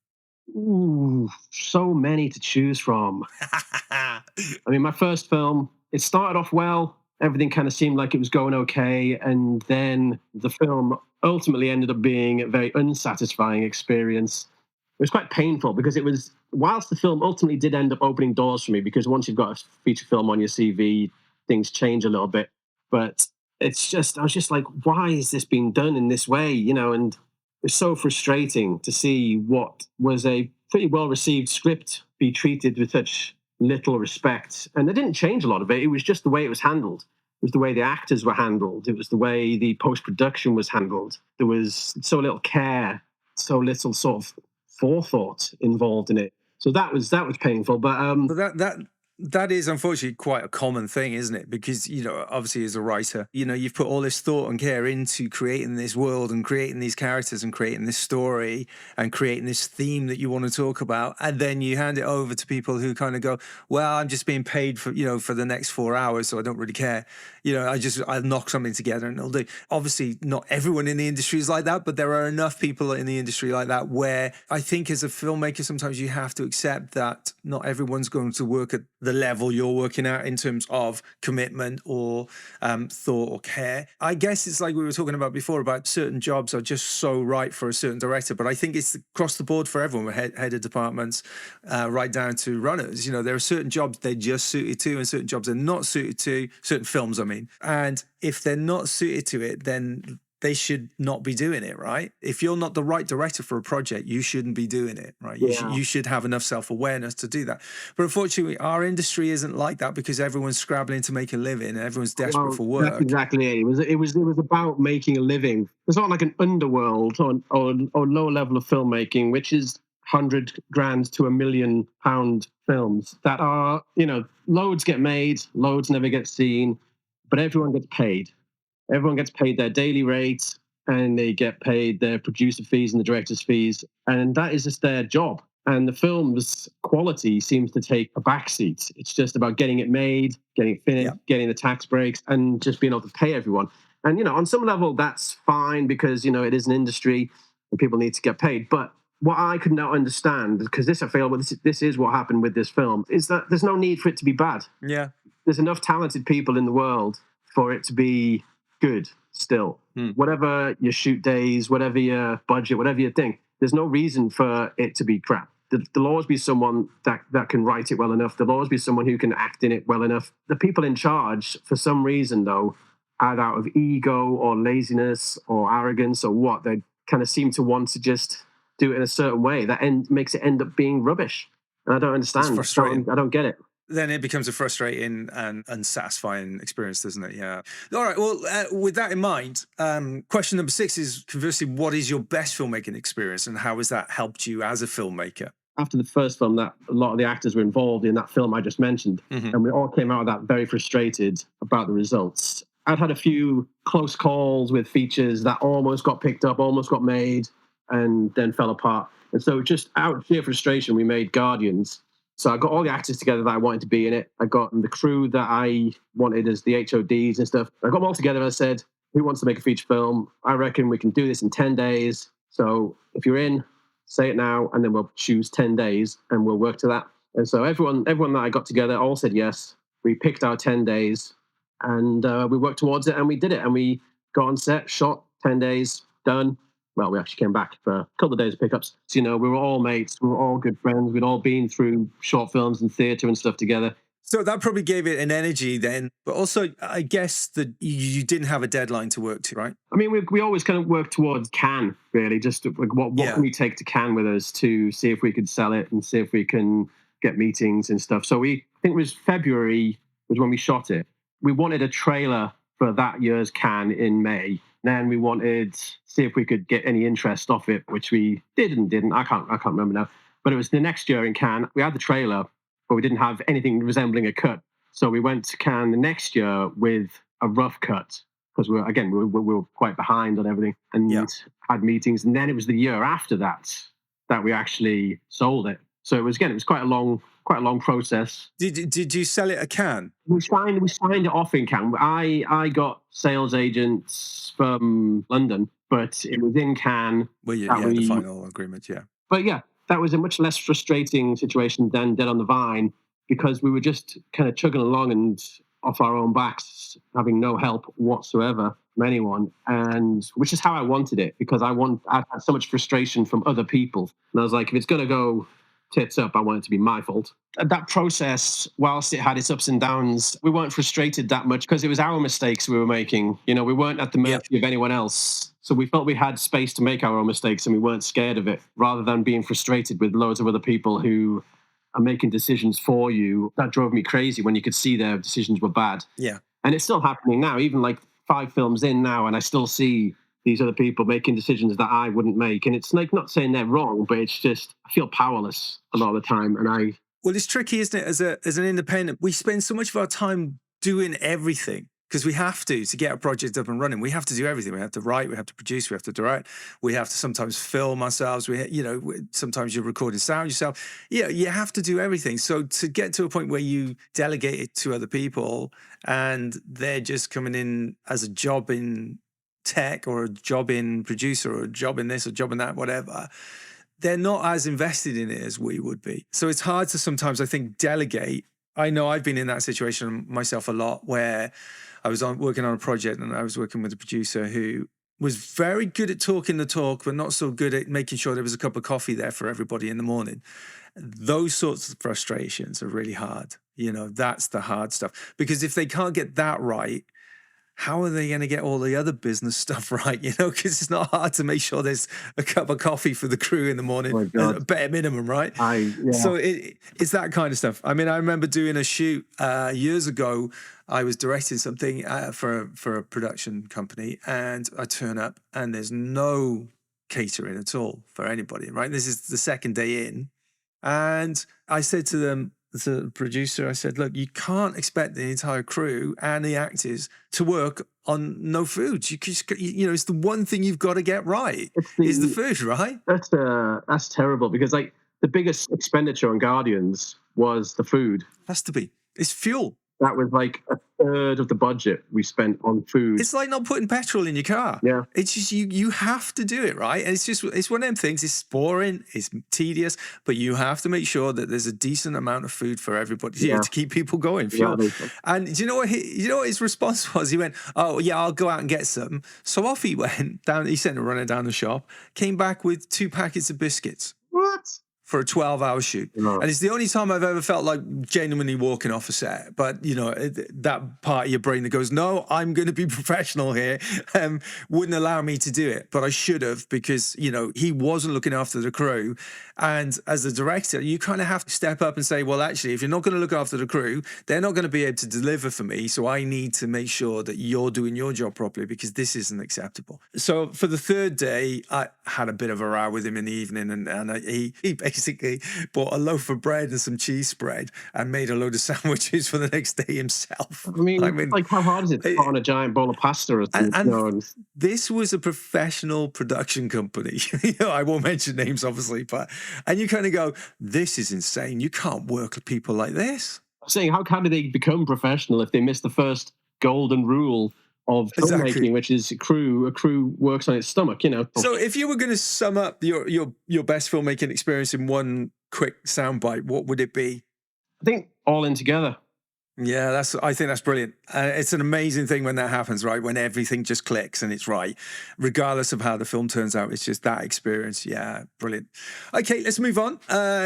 [SPEAKER 2] Ooh, so many to choose from. I mean, my first film, it started off well. Everything kind of seemed like it was going okay. And then the film ultimately ended up being a very unsatisfying experience. It was quite painful because whilst the film ultimately did end up opening doors for me, because once you've got a feature film on your CV, things change a little bit. But I was just like, why is this being done in this way? And it's so frustrating to see what was a pretty well received script be treated with such little respect. And they didn't change a lot of it. It was just the way it was handled. It was the way the actors were handled. It was the way the post production was handled. There was so little care, so little sort of forethought involved in it. So that was painful. But
[SPEAKER 1] But that is unfortunately quite a common thing, isn't it? Because obviously as a writer, you've put all this thought and care into creating this world and creating these characters and creating this story and creating this theme that you want to talk about, and then you hand it over to people who kind of go, "Well, I'm just being paid for the next 4 hours, so I don't really care. I'll knock something together and it'll do." Obviously, not everyone in the industry is like that, but there are enough people in the industry like that where I think as a filmmaker, sometimes you have to accept that not everyone's going to work at the level you're working at in terms of commitment or thought or care. I guess it's like we were talking about before about certain jobs are just so right for a certain director, but I think it's across the board for everyone, head of departments, right down to runners. There are certain jobs they're just suited to and certain jobs they're not suited to, certain films, I mean. And if they're not suited to it, then they should not be doing it, right? If you're not the right director for a project, you shouldn't be doing it, right? You should have enough self-awareness to do that. But unfortunately, our industry isn't like that because everyone's scrabbling to make a living and everyone's desperate for work.
[SPEAKER 2] That's exactly it. It was about making a living. It's not like an underworld or low level of filmmaking, which is 100 grand to £1 million films that are, loads get made, loads never get seen, but everyone gets paid. Everyone gets paid their daily rates, and they get paid their producer fees and the director's fees, and that is just their job. And the film's quality seems to take a backseat. It's just about getting it made, getting it finished, getting the tax breaks, and just being able to pay everyone. And on some level, that's fine because it is an industry and people need to get paid. But what I could not understand, because this I feel, this is what happened with this film, is that there's no need for it to be bad.
[SPEAKER 1] Yeah.
[SPEAKER 2] There's enough talented people in the world for it to be good still. Whatever your shoot days, whatever your budget, whatever you think, there's no reason for it to be crap. There'll always be someone that can write it well enough. There'll always be someone who can act in it well enough. The people in charge, for some reason, though, either out of ego or laziness or arrogance or what, they kind of seem to want to just do it in a certain way that makes it end up being rubbish. And I don't understand.
[SPEAKER 1] It's frustrating.
[SPEAKER 2] I don't get it.
[SPEAKER 1] Then it becomes a frustrating and unsatisfying experience, doesn't it? Yeah. All right. Well, with that in mind, question number 6 is, conversely, what is your best filmmaking experience and how has that helped you as a filmmaker?
[SPEAKER 2] After the first film, that a lot of the actors were involved in that film I just mentioned, and we all came out of that very frustrated about the results. I'd had a few close calls with features that almost got picked up, almost got made, and then fell apart. And so just out of sheer frustration, we made Guardians. So I got all the actors together that I wanted to be in it. I got the crew that I wanted as the HODs and stuff. I got them all together and I said, who wants to make a feature film? I reckon we can do this in 10 days. So if you're in, say it now, and then we'll choose 10 days and we'll work to that. And so everyone that I got together all said yes. We picked our 10 days and we worked towards it and we did it. And we got on set, shot, 10 days, done. Well, we actually came back for a couple of days of pickups. So, we were all mates. We were all good friends. We'd all been through short films and theatre and stuff together.
[SPEAKER 1] So that probably gave it an energy then. But also, I guess that you didn't have a deadline to work to, right?
[SPEAKER 2] I mean, we always kind of worked towards Cannes, really. Just like what can we take to Cannes with us to see if we could sell it and see if we can get meetings and stuff. So I think it was February was when we shot it. we wanted a trailer for that year's Cannes in May. Then we wanted to see if we could get any interest off it, which we did and didn't. I can't remember now. But it was the next year in Cannes. We had the trailer, but we didn't have anything resembling a cut. So we went to Cannes the next year with a rough cut because we were quite behind on everything and had meetings. And then it was the year after that we actually sold it. So it was quite a long process.
[SPEAKER 1] Did you sell it at Cannes?
[SPEAKER 2] We signed it off in Cannes. I got sales agents from London, but it was in Cannes.
[SPEAKER 1] Well, the final agreement, yeah.
[SPEAKER 2] But yeah, that was a much less frustrating situation than Dead on the Vine because we were just kind of chugging along and off our own backs, having no help whatsoever from anyone, and which is how I wanted it because I've had so much frustration from other people, and I was like, if it's going to go tits up, I want it to be my fault. That process, whilst it had its ups and downs, we weren't frustrated that much because it was our mistakes we were making. You know, we weren't at the mercy of anyone else. So we felt we had space to make our own mistakes and we weren't scared of it, rather than being frustrated with loads of other people who are making decisions for you. That drove me crazy when you could see their decisions were bad.
[SPEAKER 1] Yeah.
[SPEAKER 2] And it's still happening now, even like 5 films in now, and I still see these other people making decisions that I wouldn't make. And it's like, not saying they're wrong, but it's just, I feel powerless a lot of the time. And
[SPEAKER 1] well, it's tricky, isn't it? As an independent, we spend so much of our time doing everything because we have to get a project up and running. We have to do everything. We have to write, we have to produce, we have to direct, we have to sometimes film ourselves. Sometimes you're recording sound yourself. You have to do everything. So to get to a point where you delegate it to other people and they're just coming in as a job in tech or a job in producer or a job in this or job in that, whatever, they're not as invested in it as we would be. So it's hard to sometimes, I think, delegate. I know I've been in that situation myself a lot where I was working on a project and I was working with a producer who was very good at talking the talk, but not so good at making sure there was a cup of coffee there for everybody in the morning. Those sorts of frustrations are really hard. That's the hard stuff. Because if they can't get that right, how are they going to get all the other business stuff right? Because it's not hard to make sure there's a cup of coffee for the crew in the morning, a bare minimum, right? So it's that kind of stuff. I mean, I remember doing a shoot years ago. I was directing something for a production company, and I turn up and there's no catering at all for anybody, right? This is the second day in. And I said to them, the producer, I said, look, you can't expect the entire crew and the actors to work on no food. It's the one thing you've got to get right is the food, right?
[SPEAKER 2] That's terrible because like the biggest expenditure on Guardians was the food.
[SPEAKER 1] Has to be. It's fuel. That
[SPEAKER 2] was like a third of the budget we spent on food.
[SPEAKER 1] It's like not putting petrol in your car.
[SPEAKER 2] Yeah.
[SPEAKER 1] It's just you have to do it, right? And it's one of them things. It's boring, it's tedious, but you have to make sure that there's a decent amount of food for everybody to keep people going. Fuel. Yeah, and do you know what his response was? He went, "Oh yeah, I'll go out and get some." So off he went down. He sent him running down the shop. Came back with 2 packets of biscuits.
[SPEAKER 2] What?
[SPEAKER 1] For a 12-hour shoot. No. And it's the only time I've ever felt like genuinely walking off a set. But, that part of your brain that goes, no, I'm going to be professional here, wouldn't allow me to do it. But I should have because, he wasn't looking after the crew. And as a director, you kind of have to step up and say, well, actually, if you're not going to look after the crew, they're not going to be able to deliver for me. So I need to make sure that you're doing your job properly because this isn't acceptable. So for the third day, I had a bit of a row with him in the evening and he basically bought a loaf of bread and some cheese spread and made a load of sandwiches for the next day himself.
[SPEAKER 2] I mean like how hard is it to put on a giant bowl of pasta or something?
[SPEAKER 1] And this was a professional production company. I won't mention names, obviously, and you kind of go, this is insane. You can't work with people like this.
[SPEAKER 2] I'm saying, how do they become professional if they miss the first golden rule of filmmaking, which is a crew works on its stomach,
[SPEAKER 1] So if you were going to sum up your best filmmaking experience in one quick soundbite, what would it be?
[SPEAKER 2] I think All In Together.
[SPEAKER 1] Yeah, I think that's brilliant. It's an amazing thing when that happens, right? When everything just clicks and it's right, regardless of how the film turns out. It's just that experience. Yeah, brilliant. Okay, let's move on.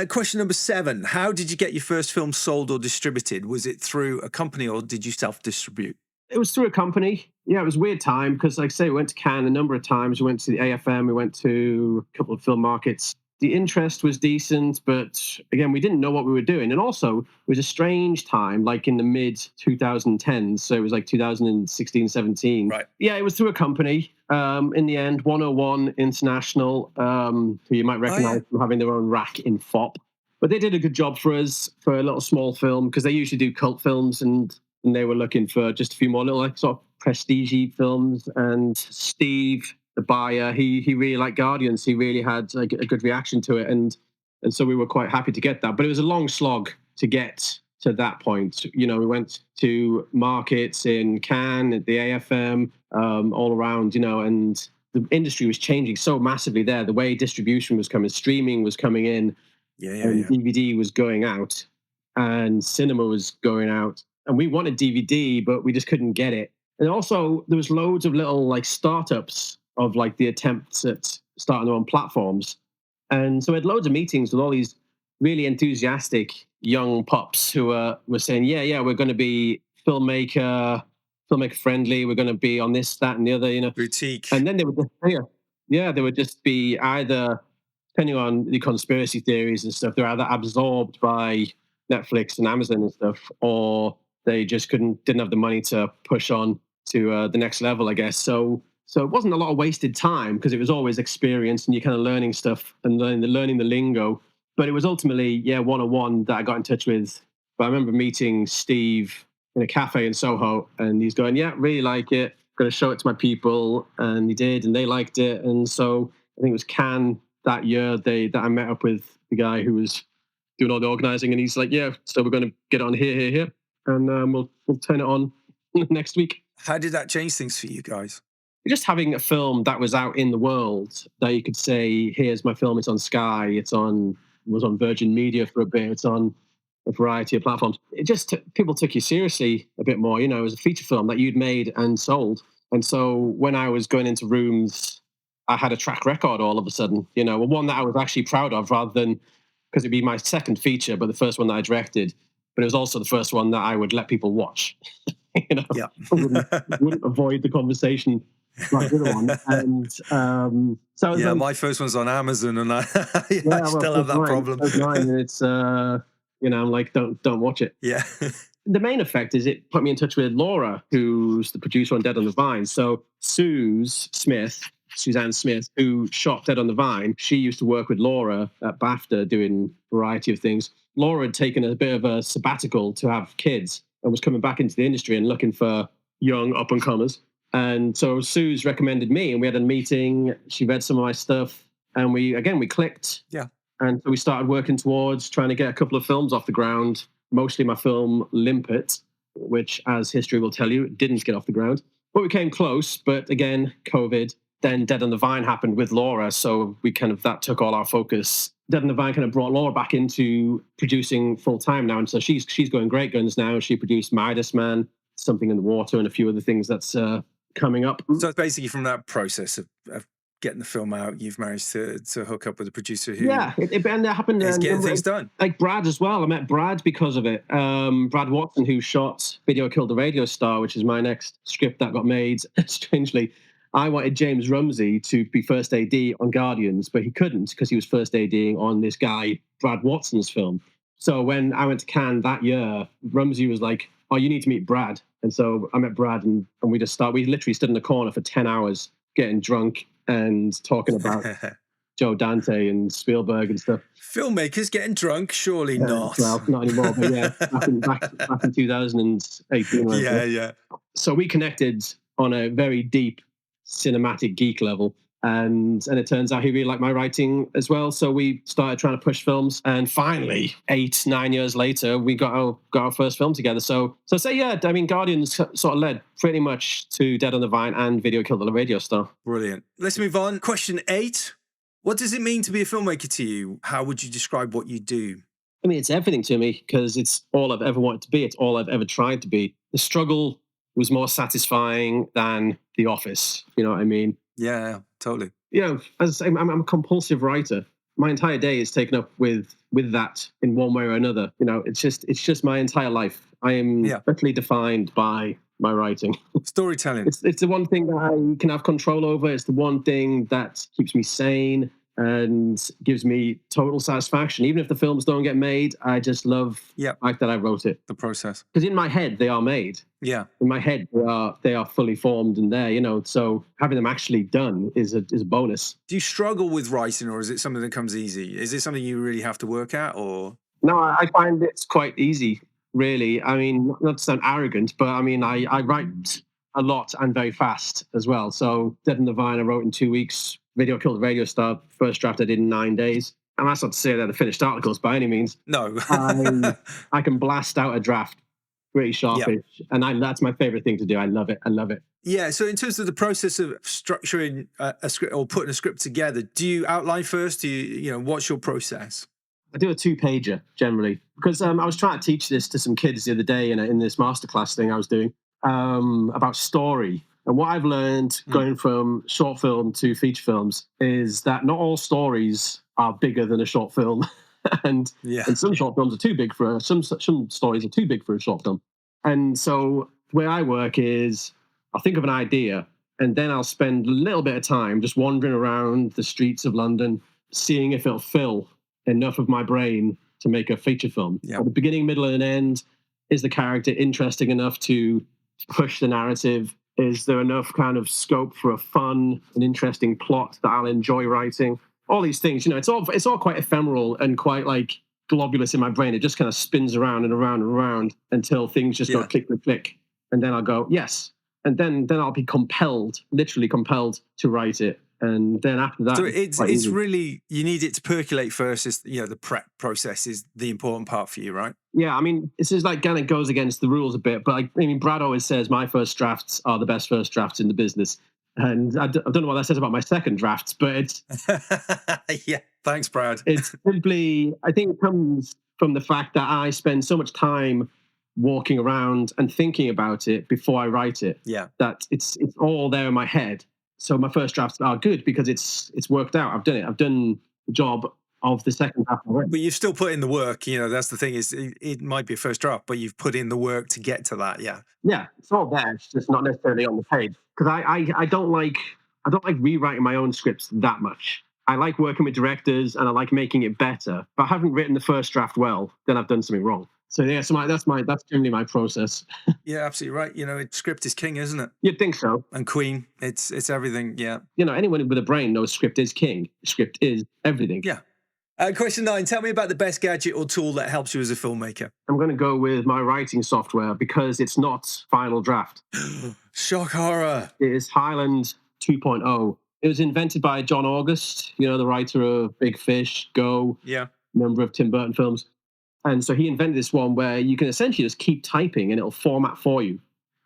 [SPEAKER 1] Question number 7. How did you get your first film sold or distributed? Was it through a company or did you self-distribute?
[SPEAKER 2] It was through a company. Yeah, it was a weird time because, like I say, we went to Cannes a number of times. We went to the AFM. We went to a couple of film markets. The interest was decent, but again, we didn't know what we were doing. And also, it was a strange time, like in the mid 2010s. So it was like 2016, 17.
[SPEAKER 1] Right.
[SPEAKER 2] Yeah, it was through a company. In the end, 101 International, who you might recognize from having their own rack in FOP. But they did a good job for us for a little small film, because they usually do cult films, and they were looking for just a few more little like sort of prestige films. And Steve, the buyer, he really liked Guardians. He really had like a good reaction to it, and so we were quite happy to get that. But it was a long slog to get to that point. You know, we went to markets in Cannes, at the AFM, all around. You know, and the industry was changing so massively there. The way distribution was coming, streaming was coming in, and DVD was going out, and cinema was going out. And we wanted DVD, but we just couldn't get it. And also, there was loads of little like startups of like the attempts at starting their own platforms. And so we had loads of meetings with all these really enthusiastic young pups who were saying, yeah, we're going to be filmmaker friendly. We're going to be on this, that, and the other, you know.
[SPEAKER 1] Boutique.
[SPEAKER 2] And then they would they would just be either, depending on the conspiracy theories and stuff, they're either absorbed by Netflix and Amazon and stuff, or they just didn't have the money to push on to the next level, I guess. So it wasn't a lot of wasted time, because it was always experience, and you're kind of learning stuff and learning the lingo. But it was ultimately, 101 that I got in touch with. But I remember meeting Steve in a cafe in Soho, and he's going, yeah, really like it. Going to show it to my people. And he did, and they liked it. And so I think it was Cannes that year that I met up with the guy who was doing all the organizing, and he's like, yeah, so we're going to get on here. And we'll turn it on next week.
[SPEAKER 1] How did that change things for you guys?
[SPEAKER 2] Just having a film that was out in the world, that you could say, here's my film, it's on Sky, was on Virgin Media for a bit, it's on a variety of platforms. It just, people took you seriously a bit more. You know, it was a feature film that you'd made and sold. And so when I was going into rooms, I had a track record all of a sudden, you know, one that I was actually proud of, rather than, because it'd be my second feature, but the first one that I directed. But it was also the first one that I would let people watch. You know,
[SPEAKER 1] yeah.
[SPEAKER 2] wouldn't avoid the conversation like the other one. And so
[SPEAKER 1] my first one's on Amazon, and I still have that problem.
[SPEAKER 2] And it's you know, I'm like, don't watch it.
[SPEAKER 1] Yeah.
[SPEAKER 2] The main effect is it put me in touch with Laura, who's the producer on Dead on the Vine. So Suzanne Smith, who shot Dead on the Vine, she used to work with Laura at BAFTA doing a variety of things. Laura had taken a bit of a sabbatical to have kids, and was coming back into the industry and looking for young up-and-comers. And so Suze recommended me, and we had a meeting. She read some of my stuff, and we clicked.
[SPEAKER 1] Yeah.
[SPEAKER 2] And so we started working towards trying to get a couple of films off the ground, mostly my film Limpet, which, as history will tell you, didn't get off the ground. But we came close, but again, COVID. Then Dead on the Vine happened with Laura, so that took all our focus. Dead on the Vine kind of brought Laura back into producing full-time now, and so she's going great guns now. She produced Midas Man, Something in the Water, and a few other things that's coming up.
[SPEAKER 1] So it's basically from that process of getting the film out, you've managed to hook up with a producer who
[SPEAKER 2] and that happened.
[SPEAKER 1] Is getting things done.
[SPEAKER 2] Like Brad as well. I met Brad because of it. Brad Watson, who shot Video Killed the Radio Star, which is my next script that got made. Strangely, I wanted James Rumsey to be first AD on Guardians, but he couldn't, because he was first ADing on this guy, Brad Watson's film. So when I went to Cannes that year, Rumsey was like, oh, you need to meet Brad. And so I met Brad, and we literally stood in the corner for 10 hours getting drunk and talking about Joe Dante and Spielberg and stuff.
[SPEAKER 1] Filmmakers getting drunk? Surely not.
[SPEAKER 2] Well, not anymore, but yeah, back in 2018.
[SPEAKER 1] Yeah.
[SPEAKER 2] So we connected on a very deep cinematic geek level, and it turns out he really liked my writing as well. So we started trying to push films, and finally 8-9 years later we got our first film together. So I mean, Guardians sort of led pretty much to Dead on the Vine and Video Killed the Radio Star.
[SPEAKER 1] Brilliant. Let's move on. Question 8. What does it mean to be a filmmaker to you? How would you describe what you do?
[SPEAKER 2] I mean, it's everything to me, because it's all I've ever wanted to be. It's all I've ever tried to be. The struggle was more satisfying than The Office. You know what I mean?
[SPEAKER 1] Yeah, totally.
[SPEAKER 2] You know, as I say, I'm a compulsive writer. My entire day is taken up with that in one way or another. You know, it's just my entire life. I am totally defined by my writing.
[SPEAKER 1] Storytelling.
[SPEAKER 2] It's the one thing that I can have control over. It's the one thing that keeps me sane. and gives me total satisfaction. Even if the films don't get made, I just love the fact that I wrote it.
[SPEAKER 1] The process.
[SPEAKER 2] Because in my head, they are made.
[SPEAKER 1] Yeah.
[SPEAKER 2] In my head, they are fully formed and there, so having them actually done is a bonus.
[SPEAKER 1] Do you struggle with writing, or is it something that comes easy? Is it something you really have to work at, or?
[SPEAKER 2] No, I find it's quite easy, really. I mean, not to sound arrogant, but I mean, I write a lot and very fast as well. So Dead in the Vine, I wrote in 2 weeks. Video Killed the Radio Star, first draft I did in 9 days. And that's not to say they're the finished articles by any means.
[SPEAKER 1] No.
[SPEAKER 2] I can blast out a draft pretty sharpish. And that's my favorite thing to do. I love it.
[SPEAKER 1] Yeah. So in terms of the process of structuring a script or putting a script together, do you outline first? Do you what's your process?
[SPEAKER 2] I do a 2-pager generally because I was trying to teach this to some kids the other day in this masterclass thing I was doing about story. And what I've learned going from short film to feature films is that not all stories are bigger than a short film. and some short films are too big for some stories are too big for a short film. And so the way I work is I'll think of an idea and then I'll spend a little bit of time just wandering around the streets of London, seeing if it'll fill enough of my brain to make a feature film. At the beginning, middle, and end, is the character interesting enough to push the narrative? Is there enough kind of scope for a fun and interesting plot that I'll enjoy writing? All these things, it's all quite ephemeral and quite like globulous in my brain. It just kind of spins around and around and around until things just go click, click, click. And then I'll go, yes. And then I'll be literally compelled to write it. And then after that,
[SPEAKER 1] so it's really, you need it to percolate first. Is the prep process is the important part for you, right?
[SPEAKER 2] Yeah, I mean, this is like kind of goes against the rules a bit, but Brad always says my first drafts are the best first drafts in the business, and I don't know what that says about my second drafts, but it's
[SPEAKER 1] yeah. Thanks, Brad.
[SPEAKER 2] It's simply, I think it comes from the fact that I spend so much time walking around and thinking about it before I write it.
[SPEAKER 1] Yeah,
[SPEAKER 2] that it's all there in my head. So my first drafts are good because it's worked out. I've done it. I've done the job of the second draft already.
[SPEAKER 1] But you've still put in the work. That's the thing is it might be a first draft, but you've put in the work to get to that. Yeah.
[SPEAKER 2] Yeah, it's all there. It's just not necessarily on the page because I don't like rewriting my own scripts that much. I like working with directors and I like making it better. But I haven't written the first draft well, then I've done something wrong. So yeah, that's generally my process.
[SPEAKER 1] Yeah, absolutely right. Script is king, isn't it?
[SPEAKER 2] You'd think so.
[SPEAKER 1] And queen, it's everything. Yeah.
[SPEAKER 2] Anyone with a brain knows script is king. Script is everything.
[SPEAKER 1] Yeah. Question 9. Tell me about the best gadget or tool that helps you as a filmmaker.
[SPEAKER 2] I'm going to go with my writing software because it's not Final Draft.
[SPEAKER 1] Shock horror.
[SPEAKER 2] It is Highland 2.0. It was invented by John August, the writer of Big Fish, Go, number of Tim Burton films. And so he invented this one where you can essentially just keep typing and it'll format for you.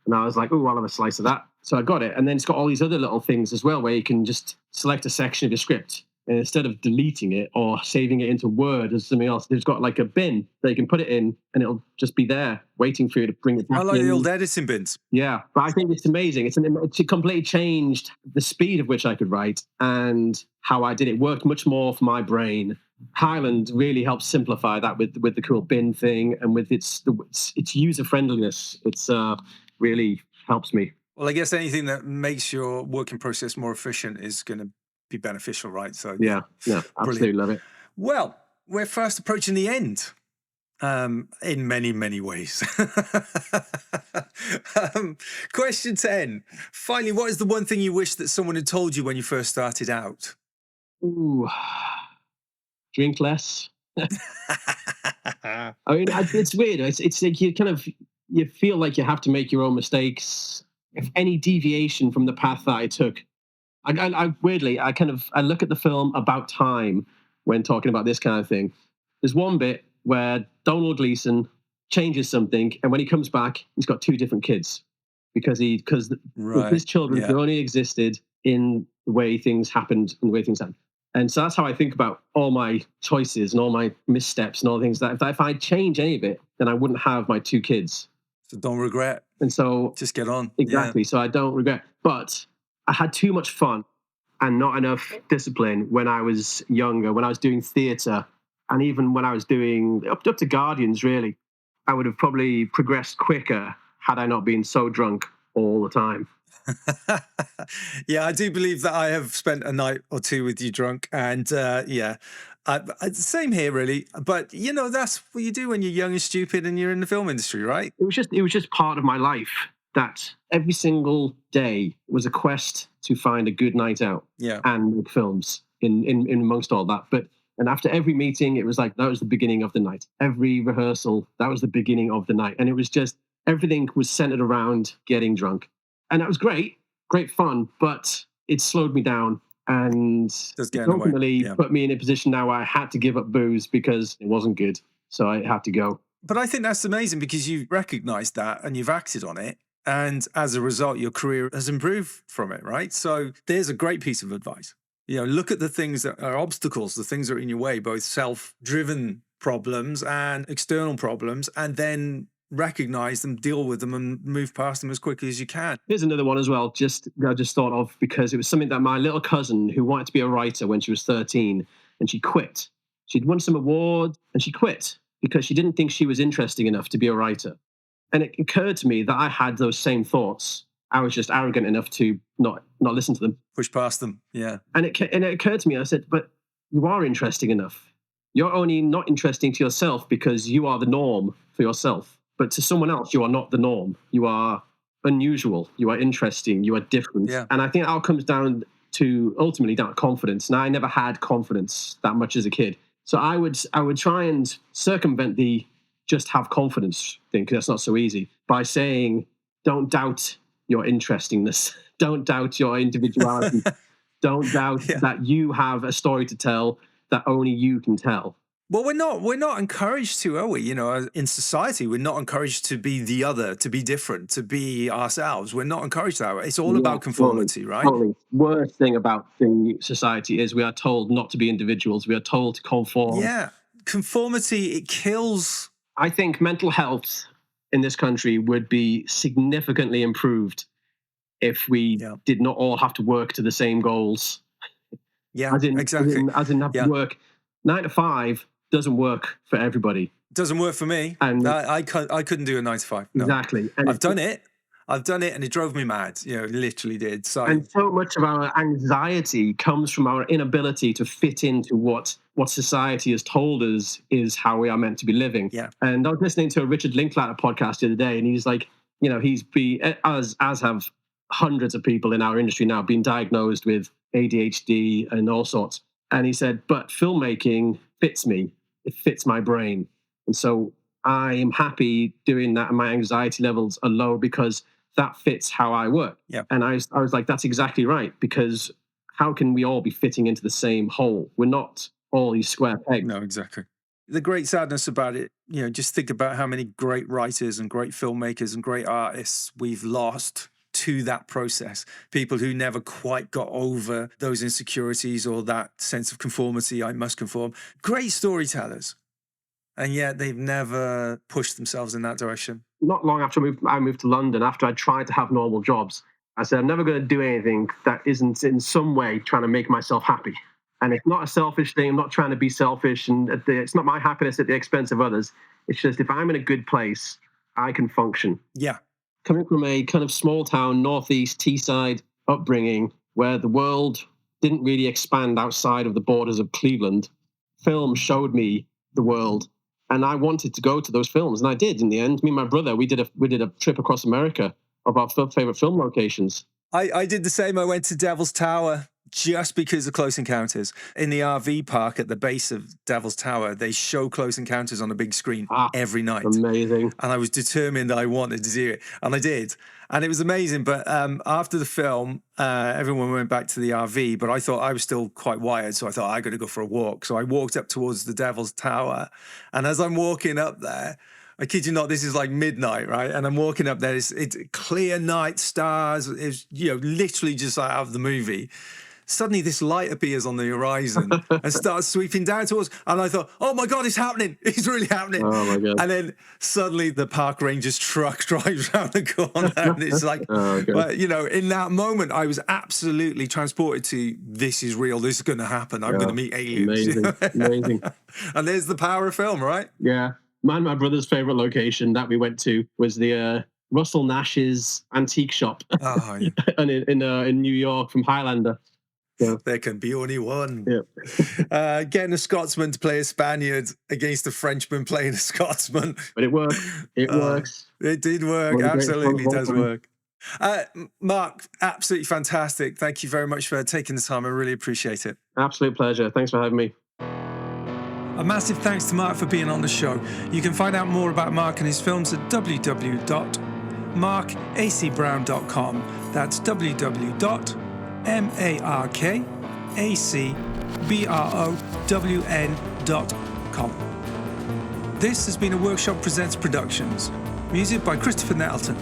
[SPEAKER 2] And I was like, oh, I'll have a slice of that. So I got it. And then it's got all these other little things as well where you can just select a section of your script. And instead of deleting it or saving it into Word or something else, it's got like a bin that you can put it in and it'll just be there waiting for you to bring it back.
[SPEAKER 1] I like
[SPEAKER 2] in.
[SPEAKER 1] the old editing bins.
[SPEAKER 2] Yeah, but I think it's amazing. It's completely changed the speed of which I could write and how I did it. Worked much more for my brain. Highland really helps simplify that with the cool bin thing and with its user friendliness. It's really helps me.
[SPEAKER 1] Well, I guess anything that makes your working process more efficient is going to be beneficial, right? So
[SPEAKER 2] yeah, absolutely love it.
[SPEAKER 1] Well, we're fast approaching the end in many, many ways. Question 10. Finally, what is the one thing you wish that someone had told you when you first started out?
[SPEAKER 2] Ooh, drink less. I mean, it's weird. It's like you feel like you have to make your own mistakes. If any deviation from the path that I took, I weirdly, I look at the film About Time when talking about this kind of thing. There's one bit where Donald Gleason changes something, and when he comes back, he's got 2 different kids because his children only existed in the way things happened and the way things happened. And so that's how I think about all my choices and all my missteps and all the things that if I change any of it, then I wouldn't have my 2 kids.
[SPEAKER 1] So don't regret.
[SPEAKER 2] And so
[SPEAKER 1] just get on.
[SPEAKER 2] Exactly. Yeah. So I don't regret. But I had too much fun and not enough discipline when I was younger, when I was doing theatre, and even when I was doing up to Guardians, really. I would have probably progressed quicker had I not been so drunk all the time.
[SPEAKER 1] Yeah, I do believe that I have spent a night or two with you drunk, and same here, really. But that's what you do when you're young and stupid, and you're in the film industry, right?
[SPEAKER 2] It was just part of my life that every single day was a quest to find a good night out
[SPEAKER 1] Yeah,
[SPEAKER 2] and make films in amongst all that. But and after every meeting, it was like that was the beginning of the night. Every rehearsal, that was the beginning of the night, and it was just everything was centered around getting drunk, and that was great fun. But it slowed me down, and
[SPEAKER 1] just
[SPEAKER 2] it
[SPEAKER 1] getting away.
[SPEAKER 2] ultimately
[SPEAKER 1] Yeah.
[SPEAKER 2] put me in a position now where I had to give up booze because it wasn't good. So I had to go.
[SPEAKER 1] But I think that's amazing because you've recognized that and you've acted on it. And as a result, your career has improved from it, right? So there's a great piece of advice. Look at the things that are obstacles, the things that are in your way, both self-driven problems and external problems, and then recognize them, deal with them, and move past them as quickly as you can.
[SPEAKER 2] Here's another one as well. I just thought of because it was something that my little cousin, who wanted to be a writer when she was 13, and she quit. She'd won some awards and she quit because she didn't think she was interesting enough to be a writer. And it occurred to me that I had those same thoughts. I was just arrogant enough to not listen to them.
[SPEAKER 1] Push past them. Yeah.
[SPEAKER 2] And it occurred to me. I said, "But you are interesting enough. You're only not interesting to yourself because you are the norm for yourself. But to someone else, you are not the norm. You are unusual. You are interesting. You are different."
[SPEAKER 1] Yeah.
[SPEAKER 2] And I think it all comes down to ultimately down to confidence. Now, I never had confidence that much as a kid, so I would try and circumvent the just have confidence thing, because that's not so easy, by saying, don't doubt your interestingness, don't doubt your individuality, don't doubt
[SPEAKER 1] Yeah.
[SPEAKER 2] that you have a story to tell that only you can tell.
[SPEAKER 1] Well, we're not encouraged to, are we? In society, we're not encouraged to be the other, to be different, to be ourselves. We're not encouraged that way. It's all about conformity, right?
[SPEAKER 2] Totally. Worst thing about the society is we are told not to be individuals. We are told to conform.
[SPEAKER 1] Yeah. Conformity, it kills.
[SPEAKER 2] I think mental health in this country would be significantly improved if we did not all have to work to the same goals.
[SPEAKER 1] Yeah, exactly.
[SPEAKER 2] As in have to work 9 to 5 doesn't work for everybody.
[SPEAKER 1] Doesn't work for me.
[SPEAKER 2] And
[SPEAKER 1] I couldn't do a 9 to 5. No.
[SPEAKER 2] Exactly. And
[SPEAKER 1] I've done it, and it drove me mad. Literally did. So
[SPEAKER 2] and so much of our anxiety comes from our inability to fit into what society has told us is how we are meant to be living.
[SPEAKER 1] Yeah.
[SPEAKER 2] And I was listening to a Richard Linklater podcast the other day, and he's like, he's been, as have hundreds of people in our industry now, been diagnosed with ADHD and all sorts. And he said, but filmmaking fits me. It fits my brain. And so I am happy doing that, and my anxiety levels are low because that fits how I work.
[SPEAKER 1] Yeah.
[SPEAKER 2] And I was like, that's exactly right, because how can we all be fitting into the same hole? We're not all these square pegs.
[SPEAKER 1] No, exactly. The great sadness about it, just think about how many great writers and great filmmakers and great artists we've lost to that process. People who never quite got over those insecurities or that sense of conformity, I must conform. Great storytellers. And yet they've never pushed themselves in that direction.
[SPEAKER 2] Not long after I moved to London, after I tried to have normal jobs, I said, I'm never going to do anything that isn't in some way trying to make myself happy. And it's not a selfish thing. I'm not trying to be selfish. And it's not my happiness at the expense of others. It's just if I'm in a good place, I can function.
[SPEAKER 1] Yeah.
[SPEAKER 2] Coming from a kind of small town, northeast, Teesside upbringing, where the world didn't really expand outside of the borders of Cleveland, film showed me the world. And I wanted to go to those films, and I did in the end. Me and my brother, we did a trip across America of our favorite film locations.
[SPEAKER 1] I did the same. I went to Devil's Tower just because of Close Encounters. In the RV park at the base of Devil's Tower, they show Close Encounters on a big screen every night.
[SPEAKER 2] Amazing.
[SPEAKER 1] And I was determined I wanted to do it. And I did. And it was amazing. But after the film, everyone went back to the RV, but I thought I was still quite wired. So I thought I got to go for a walk. So I walked up towards the Devil's Tower. And as I'm walking up there, I kid you not, this is like midnight, right? And I'm walking up there, it's clear night, stars. It's, literally just like out of the movie. Suddenly this light appears on the horizon and starts sweeping down towards, and I thought, oh my God, it's happening. It's really happening.
[SPEAKER 2] Oh my God.
[SPEAKER 1] And then suddenly the park ranger's truck drives around the corner and it's like, but in that moment, I was absolutely transported to, this is real. This is going to happen. I'm going to meet aliens.
[SPEAKER 2] Amazing.
[SPEAKER 1] And there's the power of film, right?
[SPEAKER 2] Yeah. My brother's favorite location that we went to was the Russell Nash's antique shop
[SPEAKER 1] Oh, yeah.
[SPEAKER 2] and in New York from Highlander. Yeah.
[SPEAKER 1] There can be only one.
[SPEAKER 2] Yeah.
[SPEAKER 1] Getting a Scotsman to play a Spaniard against a Frenchman playing a Scotsman.
[SPEAKER 2] But it works. It works.
[SPEAKER 1] It did work. Absolutely does work. Mark, absolutely fantastic. Thank you very much for taking the time. I really appreciate it.
[SPEAKER 2] Absolute pleasure. Thanks for having me.
[SPEAKER 1] A massive thanks to Mark for being on the show. You can find out more about Mark and his films at www.markacbrown.com. That's www.markacbrown.com. This has been a Workshop Presents Productions. Music by Christopher Nettleton.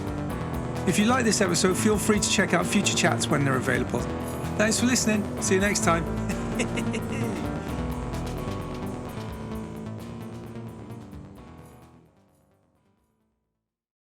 [SPEAKER 1] If you like this episode, feel free to check out future chats when they're available. Thanks for listening. See you next time.